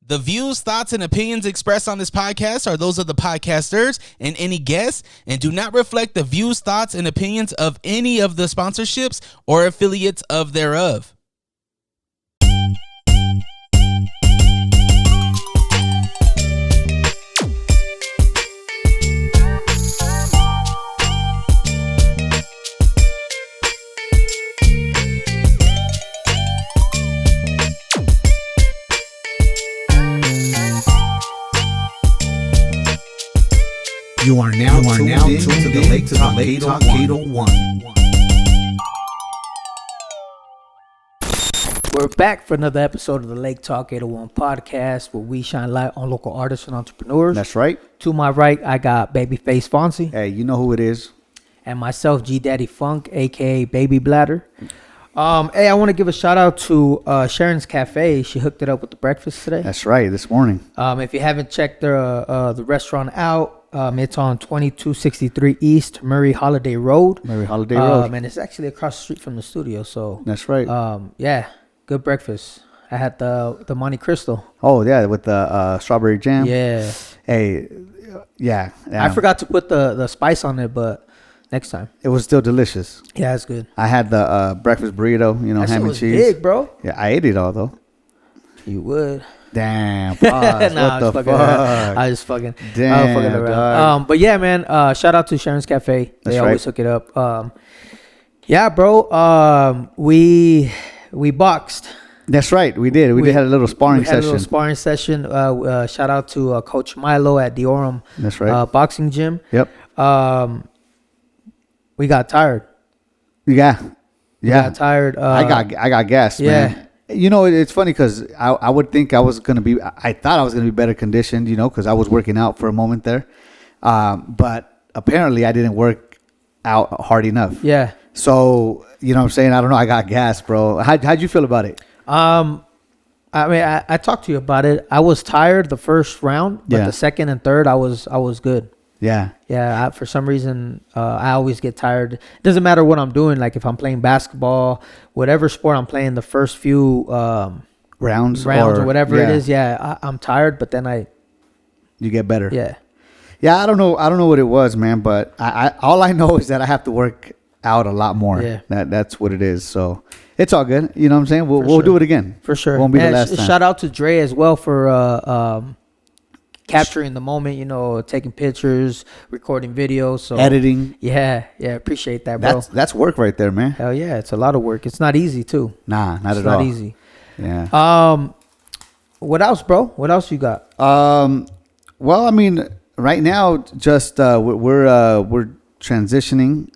The views, thoughts, and opinions expressed on this podcast are those of the podcasters and any guests and do not reflect the views, thoughts, and opinions of any of the sponsorships or affiliates of thereof. You are now tuned to the Lake Talk 801. We're back for another episode of the Lake Talk 801 podcast, where we shine light on local artists and entrepreneurs. That's right. To my right, I got Babyface Fonzie. Hey, you know who it is. And myself, G Daddy Funk, aka Baby Bladder. Hey, I want to give a shout out to Sharon's Cafe. She hooked it up with the breakfast today. That's right. This morning. If you haven't checked the restaurant out, it's on 2263 East Murray Holiday Road. And it's actually across the street from the studio. So that's right. Yeah, good breakfast. I had the Monte Cristo. Oh yeah, with the strawberry jam. Yeah. Hey, yeah. I forgot to put the spice on it, but next time. It was still delicious. Yeah, it's good. I had the breakfast burrito. You know, that ham and was cheese. Big, bro. Yeah, I ate it all though. You would. Damn. Pause. Nah, what the fuck? I just fucking. Damn. Fucking around. But yeah, man. Shout out to Sharon's Cafe. They always hook it up. Yeah, bro. We boxed. That's right. We did. We did have a little sparring session. Shout out to Coach Milo at the Orem. That's right. Boxing gym. Yep. We got tired. Yeah. We got tired. I got gas, man. Yeah. You know, it's funny because I would think I thought I was going to be better conditioned, you know, because I was working out for a moment there. But apparently I didn't work out hard enough. Yeah. So, you know what I'm saying? I don't know. I got gas, bro. How'd you feel about it? I mean, I talked to you about it. I was tired the first round, but the second and third, I was good. Yeah. Yeah. For some reason, I always get tired. It doesn't matter what I'm doing. Like if I'm playing basketball, whatever sport I'm playing, the first few rounds or whatever it is. Yeah. I'm tired, but then you get better. Yeah. Yeah. I don't know what it was, man, but all I know is that I have to work out a lot more. Yeah. That's what it is. So it's all good. You know what I'm saying? We'll do it again. For sure. Won't be the last time. Shout out to Dre as well for capturing the moment, you know, taking pictures, recording videos, so editing. Yeah, appreciate that, bro. That's work right there, man. Hell yeah, it's a lot of work. It's not easy too. Nah, not at all. It's not easy. Yeah. What else, bro? What else you got? Well, I mean, right now, just we're transitioning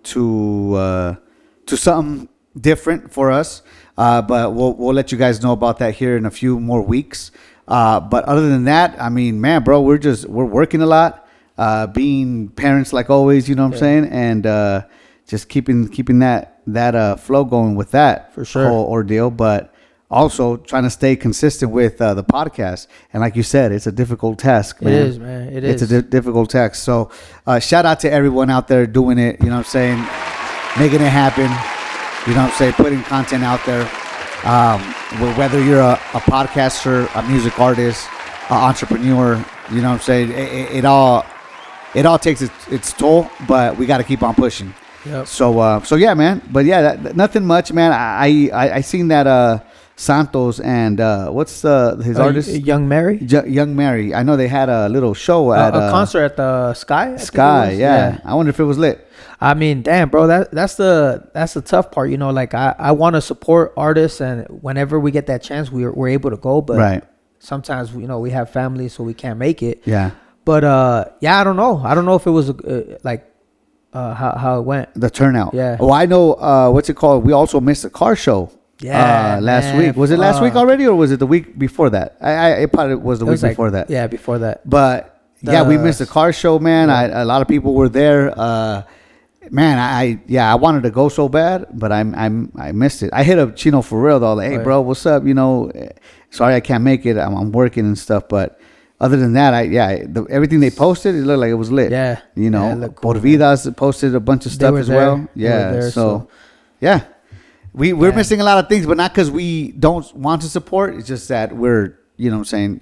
to something different for us. But we'll let you guys know about that here in a few more weeks. But other than that, I mean, man, bro, we're working a lot, being parents like always, you know what I'm saying? And, just keeping that flow going with that for sure whole ordeal, but also trying to stay consistent with, the podcast. And like you said, it's a difficult task, man. It is, man. It is. It's a difficult task. So, shout out to everyone out there doing it, you know what I'm saying? Making it happen, you know what I'm saying? Putting content out there. Whether you're a podcaster, a music artist, an entrepreneur, you know what I'm saying? It all takes its toll, but we got to keep on pushing. Yep. So yeah, man. But yeah, nothing much, man. I seen that Santos and what's his artist? Young Mary. Young Mary. I know they had a little show at a concert at the Sky. Sky, yeah. I wonder if it was lit. I mean, damn, bro, that's the tough part, you know. Like I want to support artists, and whenever we get that chance, we're able to go. But sometimes, you know, we have families, so we can't make it. Yeah. But I don't know. I don't know if it was how it went. The turnout. Yeah. Oh, I know. What's it called? We also missed a car show. Yeah. Last week. Was it last week already, or was it the week before that? It probably was the week before that. Yeah, before that. But we missed a car show, man. Yeah. A lot of people were there. Man, I wanted to go so bad, but I missed it. I hit up Chino for real though. Like, hey, bro, what's up? You know, sorry I can't make it. I'm working and stuff. But other than that, everything they posted, it looked like it was lit. Yeah, you know, yeah, Por Vidas posted a bunch of stuff as well. Yeah, so yeah, we're missing a lot of things, but not because we don't want to support. It's just that we're you know what I'm saying,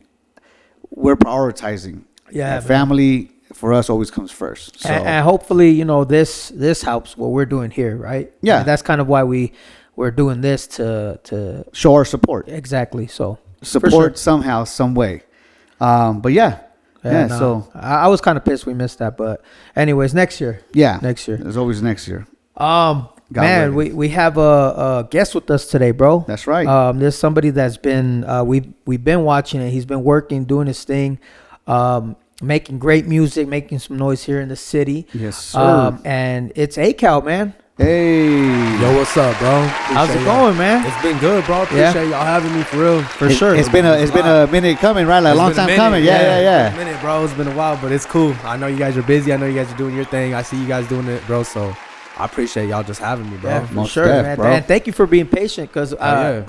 we're prioritizing. Yeah, family for us always comes first. So and hopefully, you know, this helps what we're doing here, right? Yeah. And that's kind of why we're doing this to show our support. Exactly. So Support somehow, some way. But yeah. Yeah, no, so I was kind of pissed we missed that, but anyways, next year. Yeah. Next year. There's always next year. Man, we have a guest with us today, bro. That's right. There's somebody that's been we've been watching it. He's been working, doing his thing, making great music, making some noise here in the city. Yes, sir. And it's A.Cal, man. Hey. Yo, what's up, bro? How's it going, man? It's been good, bro. Appreciate y'all having me for real. For sure. It's been a minute coming, right? Like a long time coming. Yeah. It's been a minute, bro. It's been a while, but it's cool. I know you guys are busy. I know you guys are doing your thing. I see you guys doing it, bro. So I appreciate y'all just having me, bro. Yeah, for Most sure, def, man. bro. And thank you for being patient, because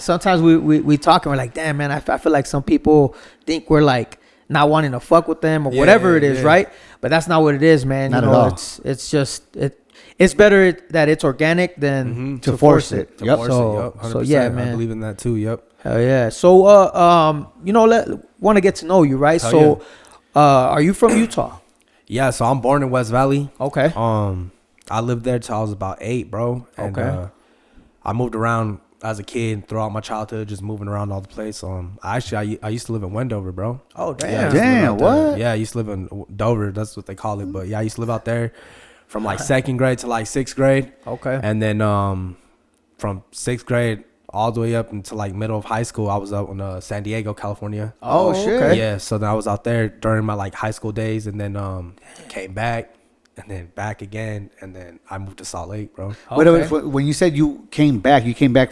sometimes we talk and we're like, damn, man, I feel like some people think we're like not wanting to fuck with them or whatever it is, right? But that's not what it is, man. Not you at know, all. it's just it's better that it's organic than to force it. To Yep. force So- it, yep, so 100%. yeah, man. I believe in that too. Yep. Hell yeah. So you know, want to get to know you, right? Hell So are you from Utah? Yeah. So I'm born in West Valley. Okay. I lived there till I was about 8, bro. And, Okay. I moved around as a kid throughout my childhood, just moving around all the place. I used to live in Wendover, bro. Oh, damn. Yeah, I used to live Damn, out there. what? Yeah, I used to live in Dover. That's what they call it. But yeah, I used to live out there from like 2nd grade to like 6th grade. Okay. And then from 6th grade all the way up until like middle of high school, I was out in San Diego, California. Oh, shit. okay. Yeah, so then I was out there during my like high school days, and then came back, and then back again, and then I moved to Salt Lake, bro. Wait, when you said you came back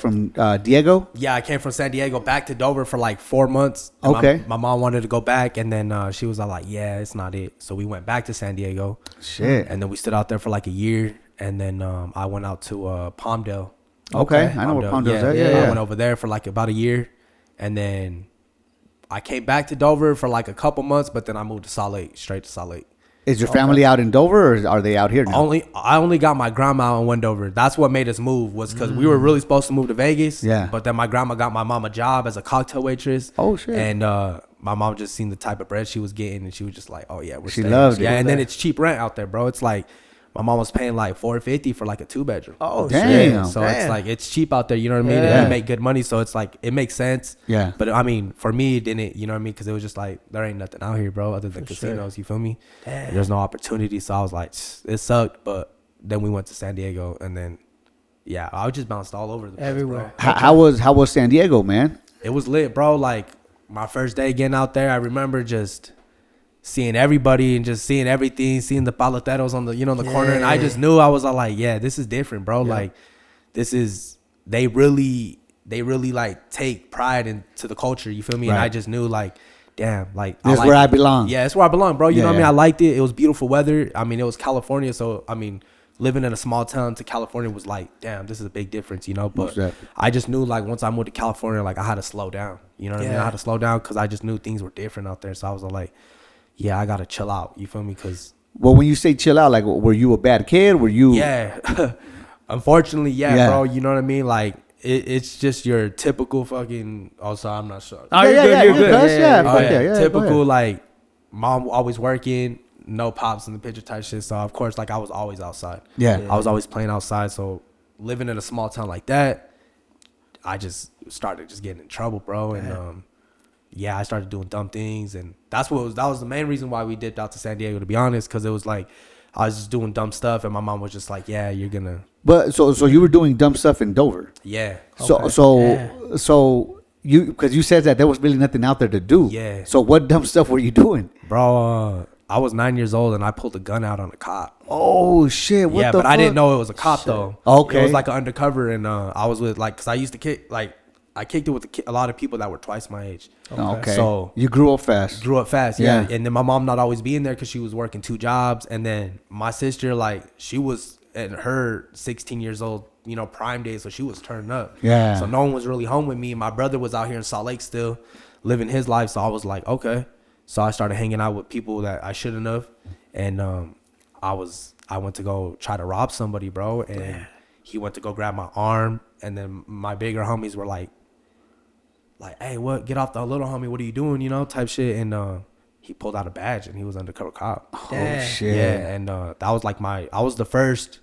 from Diego? Yeah, I came from San Diego back to Dover for like 4 months. And Okay. My mom wanted to go back, and then she was all like, yeah, it's not it. So we went back to San Diego. Shit. And then we stood out there for like a year, and then I went out to Palmdale. Okay. I know where Palmdale's at. I Yeah. went over there for like about a year, and then I came back to Dover for like a couple months, but then I moved to Salt Lake, straight to Salt Lake. Is your family out in Dover, or are they out here now? I only got my grandma in Wendover. That's what made us move, was because we were really supposed to move to Vegas. Yeah. But then my grandma got my mom a job as a cocktail waitress. Oh, shit. And my mom just seen the type of bread she was getting, and she was just like, "Oh yeah, She staying." loved it. Yeah, and then it's cheap rent out there, bro. It's like my mom was paying like $450 for like a 2-bedroom. Oh, Damn. So Damn. it's like it's cheap out there, you know what I mean? Yeah. And you make good money, so it's like it makes sense. Yeah. But I mean, for me, it didn't, you know what I mean? Because it was just like there ain't nothing out here, bro, other than casinos. You feel me? Damn. There's no opportunity, so I was like, it sucked. But then we went to San Diego, and then yeah, I just bounced all over the place, Everywhere. bro. How was San Diego, man? It was lit, bro. Like my first day getting out there, I remember just seeing everybody and just seeing everything, seeing the paleteros on the, you know, the corner. And I just knew, I was all like, yeah, this is different, bro. Like this is, they really like take pride into the culture. You feel me? And Right. I just knew like, damn, like This is like where it. I belong. Yeah, it's where I belong, bro. You Yeah, know what I mean? yeah. I liked it. It was beautiful weather. I mean, it was California. So, I mean, living in a small town to California was like, damn, this is a big difference, you know? But Most definitely. I just knew like once I moved to California, like I had to slow down. You know what I mean? I had to slow down because I just knew things were different out there. So I was like, yeah, I got to chill out. You feel me? Because Well, when you say chill out, like, were you a bad kid? Were you? yeah, unfortunately, Yeah. bro. You know what I mean? Like it's just your typical fucking. Oh, sorry, I'm not sure. Oh, you're Yeah, good. yeah, You're yeah, good. cuz, yeah. Oh, fuck yeah. yeah, go Typical ahead. like mom always working, no pops in the picture type shit. So of course, like I was always outside. Yeah. I was always playing outside. So living in a small town like that, I just started just getting in trouble, bro. And yeah, I started doing dumb things, and that was the main reason why we dipped out to San Diego, to be honest, because it was like I was just doing dumb stuff, and my mom was just like, yeah, you're gonna, But so you were doing dumb stuff in Dover. yeah. So you, because you said that there was really nothing out there to do. Yeah. So what dumb stuff were you doing? Bro, I was 9 years old and I pulled a gun out on a cop. Oh shit! What Yeah, the but I didn't fuck? know it was a cop though. Okay. It was like an undercover, and I was with like, cause I used to kick, like I kicked it with a lot of people that were twice my age. Okay. So you grew up fast. grew up fast, yeah. Yeah. And then my mom not always being there because she was working 2 jobs, and then my sister, like she was in her 16 years old, you know, prime days, so she was turning up. Yeah. So no one was really home with me. My brother was out here in Salt Lake still living his life, so I was like, okay. So I started hanging out with people that I shouldn't have, and I went to go try to rob somebody, bro, and he went to go grab my arm, and then my bigger homies were like, like, hey, what? Get off the little homie. What are you doing? You know, type shit. And he pulled out a badge and he was undercover cop. Oh shit. Yeah, and that was like I was the first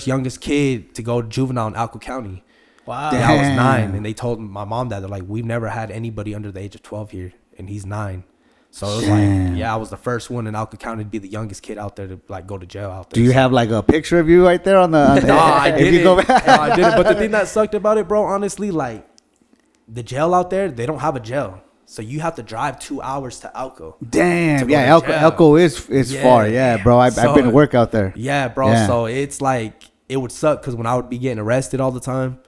youngest kid to go to juvenile in A.Cal County. Wow. And I was 9, and they told my mom that they're like, we've never had anybody under the age of 12 here, and he's 9. So it was like, yeah, I was the first one in A.Cal County to be the youngest kid out there to like go to jail out there. Do you have like a picture of you right there on the? No, I didn't. No, I didn't. But the thing that sucked about it, bro, honestly, like the jail out there, they don't have a jail. So you have to drive 2 hours to A.Cal. Damn. Yeah, A.Cal is far. Yeah, bro. I've been to work out there. Yeah, bro. Yeah. So it's like, it would suck because when I would be getting arrested all the time,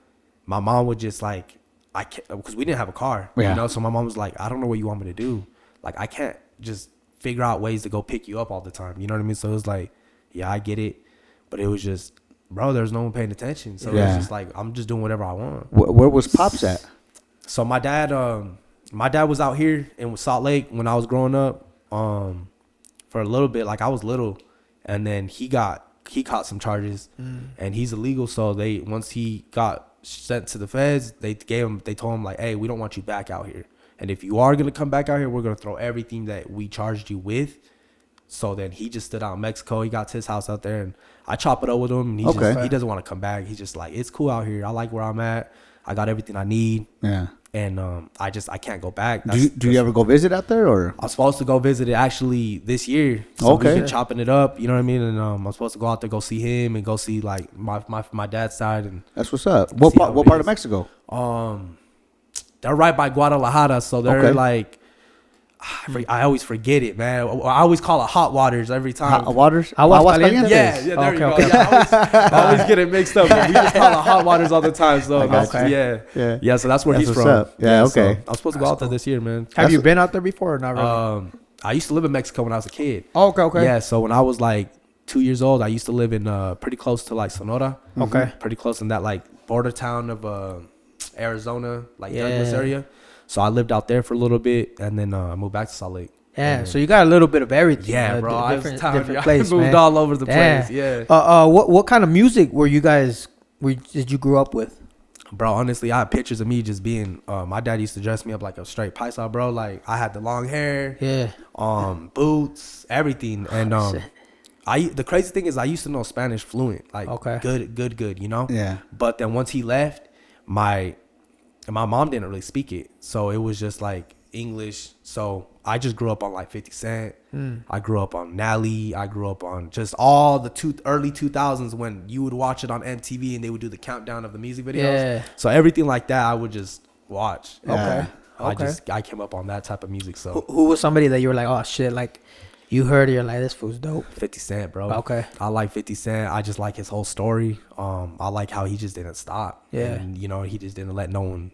my mom would just like, I can't, because we didn't have a car, you know? So my mom was like, I don't know what you want me to do. Like, I can't just figure out ways to go pick you up all the time. You know what I mean? So it was like, yeah, I get it. But it was just, bro, there's no one paying attention. So it was just like, I'm just doing whatever I want. Where was Pops at? So my dad was out here in Salt Lake when I was growing up for a little bit. Like, I was little. And then he caught some charges. And he's illegal. So once he got sent to the feds, they told him like, hey, we don't want you back out here. And if you are going to come back out here, we're going to throw everything that we charged you with. So then he just stood out in Mexico. He got to his house out there, and I chop it up with him. And he doesn't want to come back. He's just like, it's cool out here. I like where I'm at. I got everything I need. Yeah. And I can't go back. Do you ever go visit out there, or? I was supposed to go visit it actually this year. So we've been chopping it up. You know what I mean? And I'm supposed to go out there, go see him, and go see like my dad's side. And that's what's up. What part of Mexico? They're right by Guadalajara, so they're like, I always forget it, man. I always call it Hot Waters every time. Hot Waters? Aguascalientes? Yeah, there you go. Yeah, I always get it mixed up. But we just call it Hot Waters all the time. So yeah. So that's where he's from. Up. Yeah, okay. So I was supposed to go out there this year, man. Have you been out there before or not really? I used to live in Mexico when I was a kid. Oh, okay. Yeah, so when I was like 2 years old, I used to live in pretty close to like Sonora. Okay. Pretty close in that like border town of Arizona, like Douglas area. So I lived out there for a little bit, and then I moved back to Salt Lake. Yeah, so you got a little bit of everything. Yeah, bro. Different place, I moved all over the place. Yeah. What kind of music did you grow up with? Bro, honestly, I have pictures of me just being. My dad used to dress me up like a straight paisa, bro. Like I had the long hair. Yeah. Boots, everything, and the crazy thing is I used to know Spanish fluent, like good, you know. Yeah. But then once he left, my mom didn't really speak it, so it was just like English. So I just grew up on like 50 Cent. I grew up on Nelly. I grew up on just all the early 2000s when you would watch it on MTV and they would do the countdown of the music videos. Yeah. So everything like that I would just watch. Yeah. Okay. I came up on that type of music. So who was somebody that you were like, oh shit, like you heard it, you're like, this fool's dope? 50 Cent, bro. Okay. I like 50 Cent. I just like his whole story. I like how he just didn't stop. Yeah. And he just didn't let no one.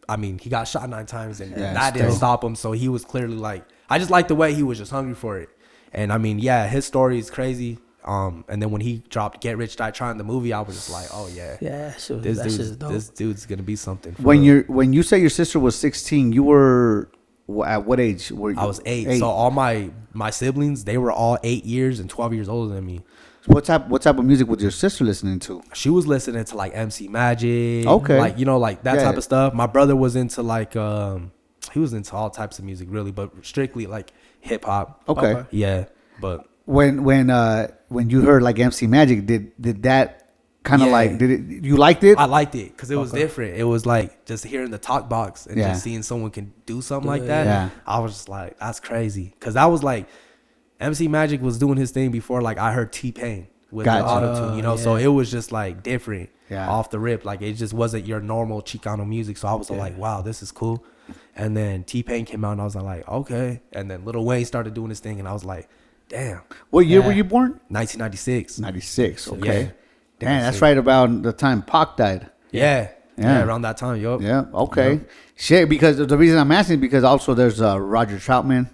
I mean, he got shot 9 times and that didn't stop him. So he was clearly like, I just like the way he was just hungry for it. And I mean, yeah, his story is crazy. And then when he dropped Get Rich, Die Trying the movie, I was just like, oh yeah. Yeah, so this dude's going to be something. When you say your sister was 16, you were at what age were you? I was 8. So all my siblings, they were all 8 years and 12 years older than me. What type of music was your sister listening to? She was listening to like MC Magic. Okay. Like, like that type of stuff. My brother was into like, he was into all types of music really, but strictly like hip hop. Okay. Yeah. But when you heard like MC Magic, did that kind of like, you liked it? I liked it because it was different. It was like just hearing the talk box and just seeing someone can do something like that. Yeah. I was just like, that's crazy. Because that was like, MC Magic was doing his thing before like I heard T-Pain with the auto-tune, so it was just like different off the rip. Like it just wasn't your normal Chicano music. So I was like, wow, this is cool. And then T-Pain came out and I was like, okay. And then Lil Wayne started doing his thing and I was like, damn. What year were you born? 1996. 96, okay. Yeah. Damn, that's right about the time Pac died. Yeah, around that time, yup. Yeah, okay. Yep. Shit, because the reason I'm asking is because also there's Roger Troutman,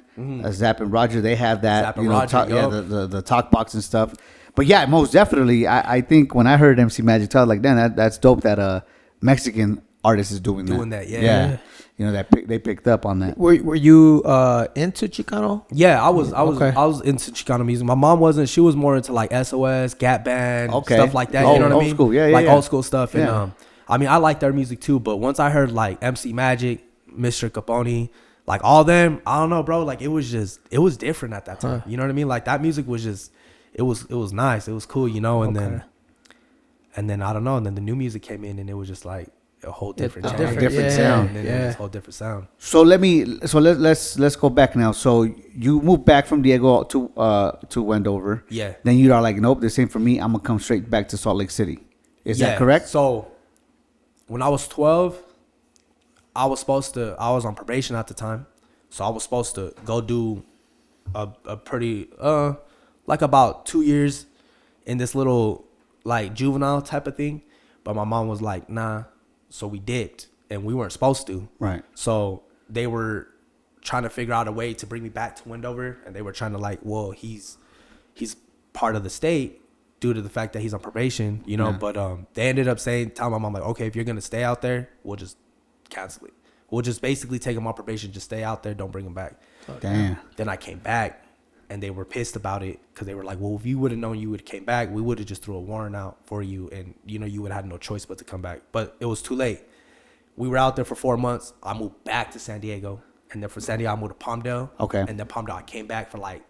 Zapp and Roger. They have that, the talk box and stuff. But yeah, most definitely, I think when I heard MC Magic talk, like, damn, that's dope that a Mexican artist is doing that. Yeah. They picked up on that. Were you into Chicano? Yeah, I was into Chicano music. My mom wasn't. She was more into like SOS, Gap Band, stuff like that. You know what I mean? Old school, old school stuff. And I mean, I like their music too, but once I heard like MC Magic, Mr. Capone, like all them, I don't know, bro. Like it was different at that time. You know what I mean? Like that music was just, it was nice. It was cool, you know. And then I don't know. And then the new music came in, and it was just like a whole different sound. Sound. And then a whole different sound. So let's go back now. So you moved back from Diego to Wendover. Yeah. Then you are like, nope, this ain't for me. I'm gonna come straight back to Salt Lake City. Is that correct? So when I was 12, I was on probation at the time. So I was supposed to go do a pretty, like about 2 years in this little like juvenile type of thing. But my mom was like, nah. So we dipped and we weren't supposed to. Right. So they were trying to figure out a way to bring me back to Wendover. And they were trying to like, well, he's part of the state due to the fact that he's on probation, you know. But they ended up telling my mom like, okay, if you're going to stay out there, we'll just cancel it. We'll just basically take him on probation. Just stay out there. Don't bring him back. Damn. Then I came back, and they were pissed about it because they were like, well, if you would have known you would have came back, we would have just threw a warrant out for you, and, you know, you would have had no choice but to come back. But it was too late. We were out there for 4 months. I moved back to San Diego. And then from San Diego, I moved to Palmdale. Okay. And then Palmdale, I came back for like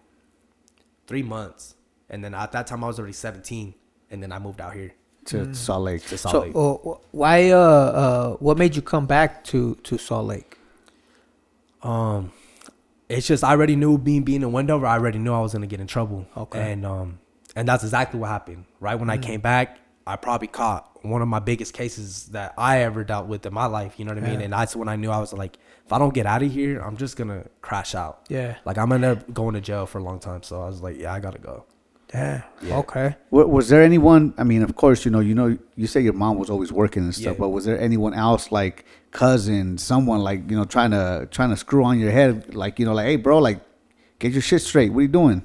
3 months. And then at that time, I was already 17. And then I moved out here. To Salt Lake. So why what made you come back to Salt Lake? It's just I already knew being in Wendover, I already knew I was gonna get in trouble. Okay. And that's exactly what happened. Right when I came back, I probably caught one of my biggest cases that I ever dealt with in my life. You know what I mean? And that's when I knew I was like, if I don't get out of here, I'm just gonna crash out. Yeah. Like I'm gonna end up going to jail for a long time. So I was like, yeah, I gotta go. Damn. Yeah. Okay. Was there anyone? I mean, of course, you say your mom was always working and stuff, but was there anyone else, like cousin, someone, like, you know, trying to screw on your head, like, you know, like, hey, bro, like, get your shit straight. What are you doing?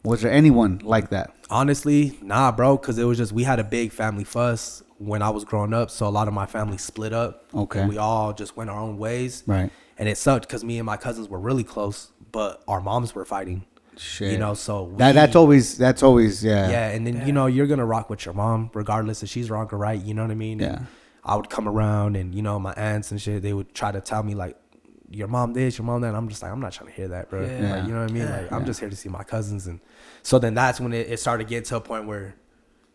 Was there anyone like that? Honestly, nah, bro, because it was just we had a big family fuss when I was growing up, so a lot of my family split up. Okay. And we all just went our own ways. Right. And it sucked because me and my cousins were really close, but our moms were fighting. Shit. You know, so that's always yeah. Yeah, and then you know you're gonna rock with your mom regardless if she's wrong or right. You know what I mean? Yeah. And I would come around, and you know my aunts and shit, they would try to tell me like, your mom this, your mom that. And I'm just like, I'm not trying to hear that, bro. Yeah. Like, you know what I mean? Like I'm just here to see my cousins, and so then that's when it started getting to a point where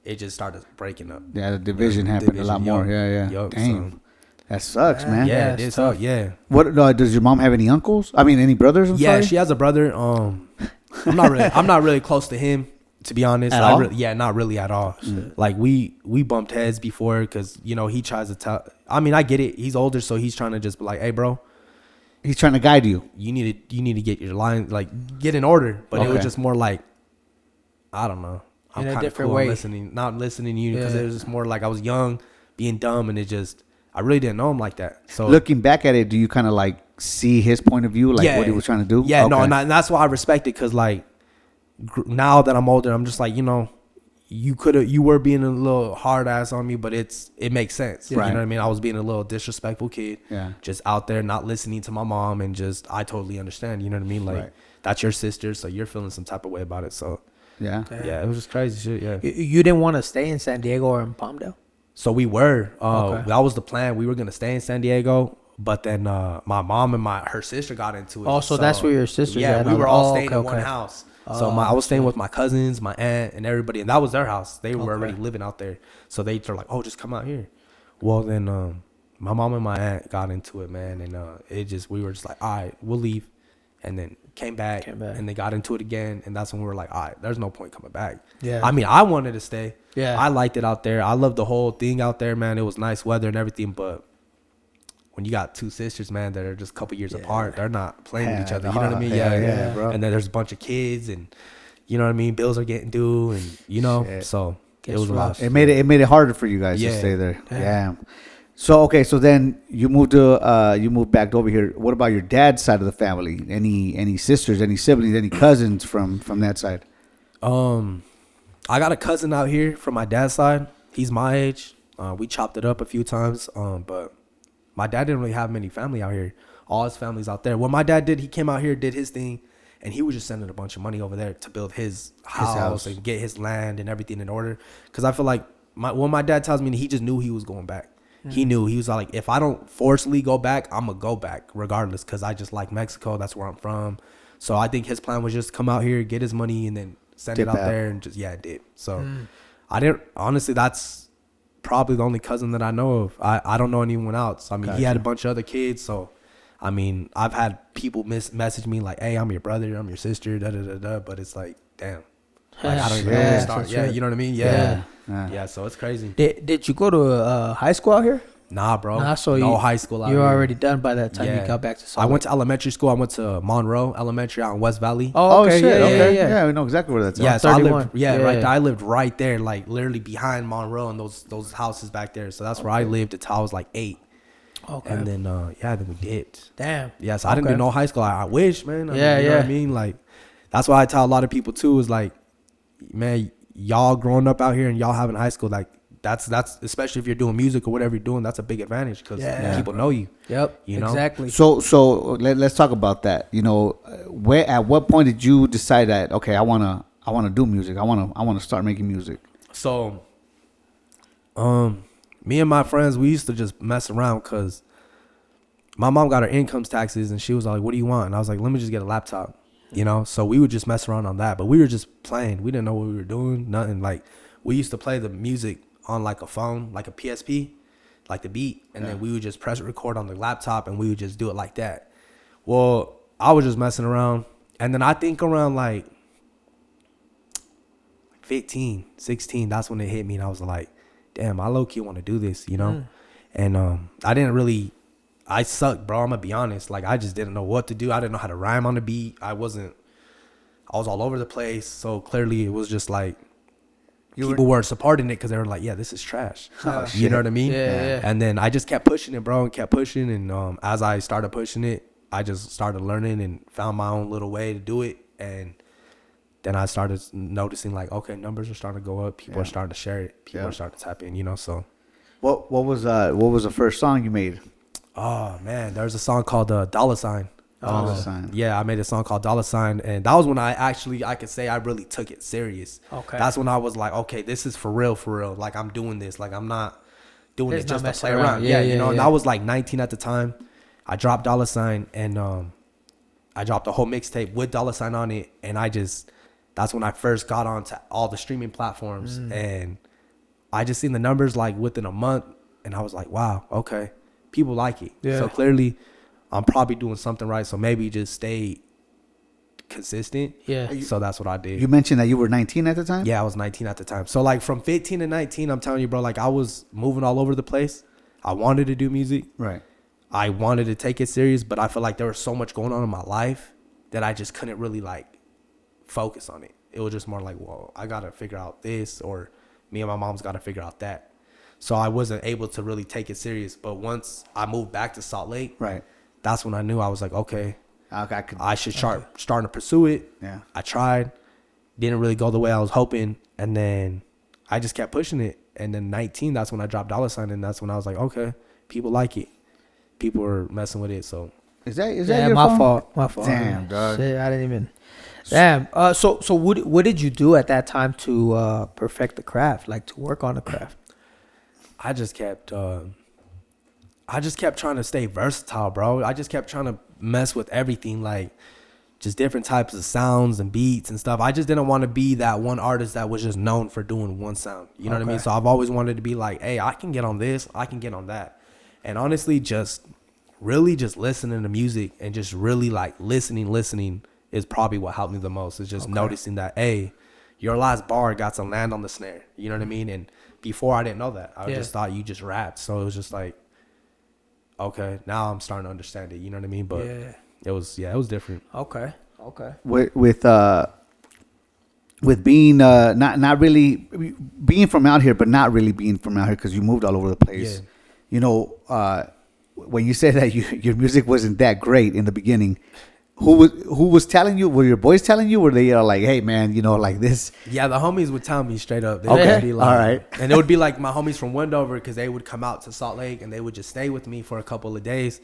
it just started breaking up. Yeah, the division happened a lot more. Yeah. Damn. So, that sucks, man. yeah, it is tough. Yeah. What does your mom have any uncles? I mean, any brothers? Yeah, she has a brother. I'm not really close to him, to be honest. At all? Not really at all. Like we bumped heads before because you know he tries to tell. I mean, I get it. He's older, so he's trying to just be like, hey, bro. He's trying to guide you. You need to get your line, like get in order. But it was just more like, I don't know. I'm in a kind of different cool. way. Not listening to you because it was just more like I was young, being dumb, and I really didn't know him like that. So looking back at it, do you kind of like see his point of view, like what he was trying to do? Yeah, okay. no, and that's why I respect it because like now that I'm older, I'm just like, you know, you were being a little hard ass on me, but it makes sense. Right. You know what I mean? I was being a little disrespectful kid. Yeah. Just out there not listening to my mom and I totally understand. You know what I mean? Like that's your sister, so you're feeling some type of way about it. So yeah, it was just crazy shit. Yeah. You didn't want to stay in San Diego or in Palmdale? So we were. Okay. That was the plan. We were gonna stay in San Diego, but then my mom and her sister got into it. Oh, so that's where your sisters Yeah, at? we were all staying okay, in one okay. house. So I was staying with my cousins, my aunt, and everybody, and that was their house. They were already living out there, so they're like, "Oh, just come out here." Well, then my mom and my aunt got into it, man, and we were just like, "All right, we'll leave," and then came back, and they got into it again, and that's when we were like, "All right, there's no point coming back." Yeah. I mean, I wanted to stay. Yeah. I liked it out there. I loved the whole thing out there, man. It was nice weather and everything, but when you got two sisters, man, that are just a couple years apart, they're not playing with each other. You know what I mean? Yeah, bro. And then there's a bunch of kids, and you know what I mean. Bills are getting due, and you know, so it was rough. It made it harder for you guys to stay there. Yeah. So okay, so then you moved back over here. What about your dad's side of the family? Any sisters, any siblings, any cousins from that side? I got a cousin out here from my dad's side. He's my age. We chopped it up a few times, but my dad didn't really have many family out here. All his family's out there. What my dad did, he came out here, did his thing, and he was just sending a bunch of money over there to build his house and get his land and everything in order. Because I feel like when my dad tells me, he just knew he was going back. He knew. He was like, if I don't forcefully go back, I'm gonna go back regardless, because I just like Mexico. That's where I'm from. So I think his plan was just come out here, get his money, and then send it out there and just dip. So I didn't honestly. That's probably the only cousin that I know of. I don't know anyone else. I mean, he had a bunch of other kids. So I mean, I've had people message me like, "Hey, I'm your brother. I'm your sister." Da da da da. But it's like, damn. Like, I don't even know where to start. Yeah, you know what I mean? Yeah. So it's crazy. Did you go to high school out here? Nah, bro. Nah, so no high school out you were here. already done by that time you got back to Salt Lake. I went to elementary school. I went to Monroe Elementary out in West Valley. Oh, okay. Yeah, we know exactly where that's at. Yeah, so I lived, right. I lived right there, like literally behind Monroe and those houses back there. So that's where I lived until I was like 8. Okay. And then, then we dipped. Damn. Yeah, so I didn't do no high school. I wish, man. I mean, you know what I mean? Like, that's why I tell a lot of people too, is like, man, y'all growing up out here and y'all having high school, like, that's especially if you're doing music or whatever you're doing, that's a big advantage because people know you. Yep. You know? Exactly. So let's talk about that. You know, at what point did you decide that, okay, I wanna do music. I wanna start making music. So, me and my friends, we used to just mess around because my mom got her income taxes and she was like, "What do you want?" And I was like, "Let me just get a laptop." You know, so we would just mess around on that, but we were just playing. We didn't know what we were doing, nothing. Like, we used to play the music on like a phone, like a PSP, like the beat, and then we would just press record on the laptop and we would just do it like that. Well, I was just messing around, and then I think around like 15, 16, that's when it hit me, and I was like, damn, I low-key want to do this, you know? And I sucked, bro. I'm gonna be honest. Like, I just didn't know what to do. I didn't know how to rhyme on the beat. I was all over the place. So clearly it was just like, people were supporting it because they were like, yeah, this is trash. You know what I mean? Yeah. And then I just kept pushing it, bro, and kept pushing. And as I started pushing it, I just started learning and found my own little way to do it. And then I started noticing, like, okay, numbers are starting to go up. People are starting to share it. People are starting to tap in, you know? So what was the first song you made? Oh, man, there's a song called Dollar Sign. Dollar Sign. Yeah, I made a song called Dollar Sign, and that was when I could say I really took it serious. Okay. That's when I was like, okay, this is for real. Like, I'm doing this. Like, I'm not doing It's it just not to play messing around. around. You know, and I was like 19 at the time. I dropped Dollar Sign, and I dropped a whole mixtape with Dollar Sign on it, and that's when I first got onto all the streaming platforms, and I just seen the numbers like within a month, and I was like, wow, okay, people like it. Yeah. So clearly, I'm probably doing something right. So maybe just stay consistent. Yeah. So that's what I did. You mentioned that you were 19 at the time? Yeah, I was 19 at the time. So like from 15 to 19, I'm telling you, bro, like I was moving all over the place. I wanted to do music. Right. I wanted to take it serious, but I feel like there was so much going on in my life that I just couldn't really like focus on it. It was just more like, well, I got to figure out this, or me and my mom's got to figure out that. So I wasn't able to really take it serious. But once I moved back to Salt Lake, right, that's when I knew. I was like, okay, I should start to pursue it. Yeah. I tried. Didn't really go the way I was hoping. And then I just kept pushing it. And then 19, that's when I dropped Dollar Sign. And that's when I was like, okay, people like it. People are messing with it. So is that your my phone? fault. My fault. Damn, dog. Shit, I didn't even. Damn. So what did you do at that time to perfect the craft, like to work on the craft? I just kept trying to stay versatile, bro. I just kept trying to mess with everything, like just different types of sounds and beats and stuff. I just didn't want to be that one artist that was just known for doing one sound. You know what I mean? So I've always wanted to be like, hey, I can get on this, I can get on that. And honestly, just really just listening to music and just really like listening is probably what helped me the most. Is just noticing that, hey, your last bar got some land on the snare. You know what I mean? And before I didn't know that. I just thought you just rapped. So it was just like, okay, now I'm starting to understand it. You know what I mean? But it was different. Okay. With being not really being from out here, but not really being from out here because you moved all over the place. Yeah. You know, when you said that your music wasn't that great in the beginning, who was telling you? Were your boys telling you? Were they like, hey man, you know, like this? Yeah, the homies would tell me straight up. They Okay, would be like, all right. And it would be like my homies from Wendover, because they would come out to Salt Lake and they would just stay with me for a couple of days,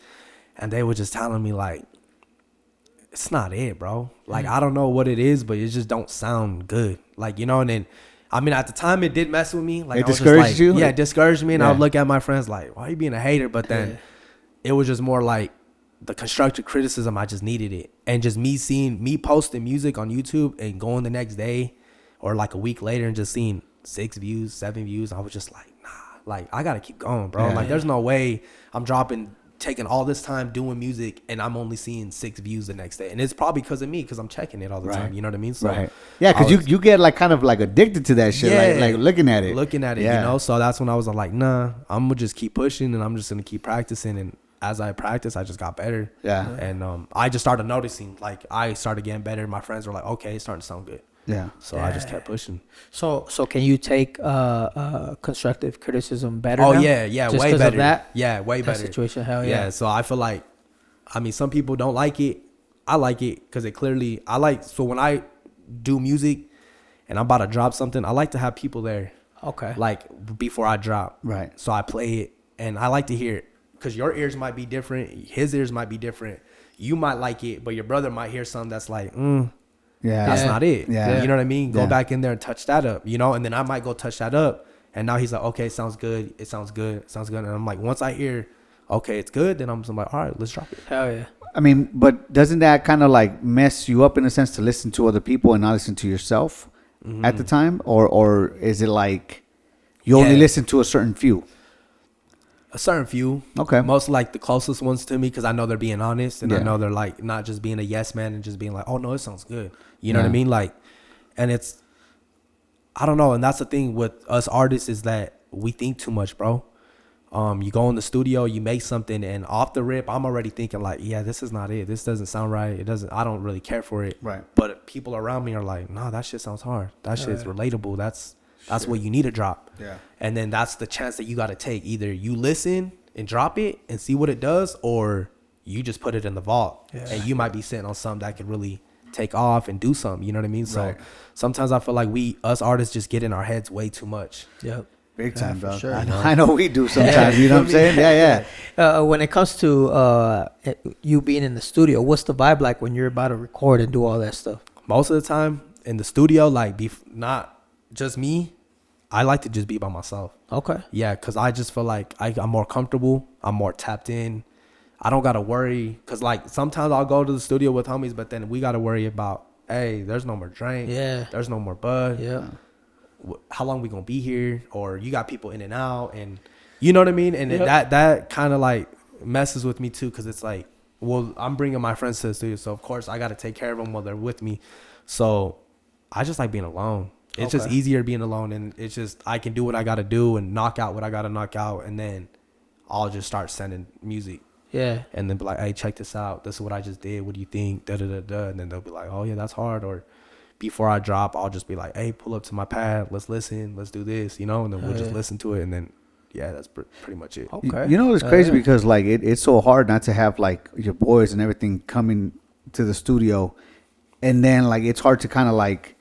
and they were just telling me like, it's not it, bro. Like I don't know what it is, but it just don't sound good. Like, you know, and then I mean, at the time, it did mess with me. Like, It I was discouraged just like, you? Yeah, it discouraged me. And I Yeah. would look at my friends like, why are you being a hater? But then it was just more like the constructive criticism. I just needed it. And just me posting music on YouTube and going the next day or like a week later and just seeing 6 views, 7 views. I was just like, nah, like, I got to keep going, bro. Yeah. Like, there's no way I'm taking all this time doing music and I'm only seeing 6 views the next day. And it's probably because of me, because I'm checking it all the time. You know what I mean? So right. Yeah, because you get like kind of like addicted to that shit, like looking at it. You know? So that's when I was like, nah, I'm going to just keep pushing and I'm just going to keep practicing. And as I practice, I just got better. Yeah. And I just started noticing, like, I started getting better. My friends were like, okay, it's starting to sound good. Yeah. So I just kept pushing. So can you take constructive criticism better? Oh now? yeah, Just way 'cause better. of that? Yeah, way That better. situation, hell yeah. So I feel like, I mean, some people don't like it. I like it because it clearly, so when I do music and I'm about to drop something, I like to have people there. Okay. Like before I drop. Right. So I play it and I like to hear it because your ears might be different. His ears might be different. You might like it, but your brother might hear something that's like, Yeah. that's not it. Yeah. You know what I mean? Go Yeah. back in there and touch that up, you know? And then I might go touch that up. And now he's like, okay, it sounds good. It sounds good. It sounds good. And I'm like, once I hear, okay, it's good, then I'm just like, all right, let's drop it. Hell yeah. I mean, but doesn't that kind of like mess you up in a sense to listen to other people and not listen to yourself at the time? Or is it like you only listen to a certain few? A certain few. Okay. Most like the closest ones to me because I know they're being honest and I Yeah. know they're like not just being a yes man and just being like, oh, no, it sounds good. You know what I mean? Like, and it's, I don't know. And that's the thing with us artists is that we think too much, bro. You go in the studio, you make something, and off the rip, I'm already thinking like, yeah, this is not it. This doesn't sound right. It doesn't. I don't really care for it. Right. But people around me are like, no, that shit sounds hard. That shit's relatable. That's what you need to drop. Yeah. And then that's the chance that you got to take. Either you listen and drop it and see what it does, or you just put it in the vault. Yeah. And you might be sitting on something that could really take off and do something. You know what I mean? So sometimes I feel like us artists just get in our heads way too much. Yep. Big time, bro. sure. I know we do sometimes. You know what I'm saying? Yeah. When it comes to you being in the studio, what's the vibe like when you're about to record and do all that stuff? Most of the time in the studio, like not just me, I like to just be by myself. Okay. Yeah, because I just feel like I'm more comfortable. I'm more tapped in. I don't got to worry. Because like sometimes I'll go to the studio with homies, but then we got to worry about, hey, there's no more drink. Yeah. There's no more bud. Yeah. How long we gonna be here? Or you got people in and out, and you know what I mean. And that kind of like messes with me too, because it's like, well, I'm bringing my friends to the studio, so of course I got to take care of them while they're with me. So I just like being alone. It's just easier being alone, and it's just I can do what I got to do and knock out what I got to knock out, and then I'll just start sending music. Yeah. And then be like, hey, check this out. This is what I just did. What do you think? Da da da da. And then they'll be like, oh yeah, that's hard. Or before I drop, I'll just be like, hey, pull up to my pad. Let's listen. Let's do this, you know? And then we'll just listen to it. And then, yeah, that's pretty much it. Okay. You know, it's crazy because like it's so hard not to have like your boys and everything coming to the studio. And then like it's hard to kind of like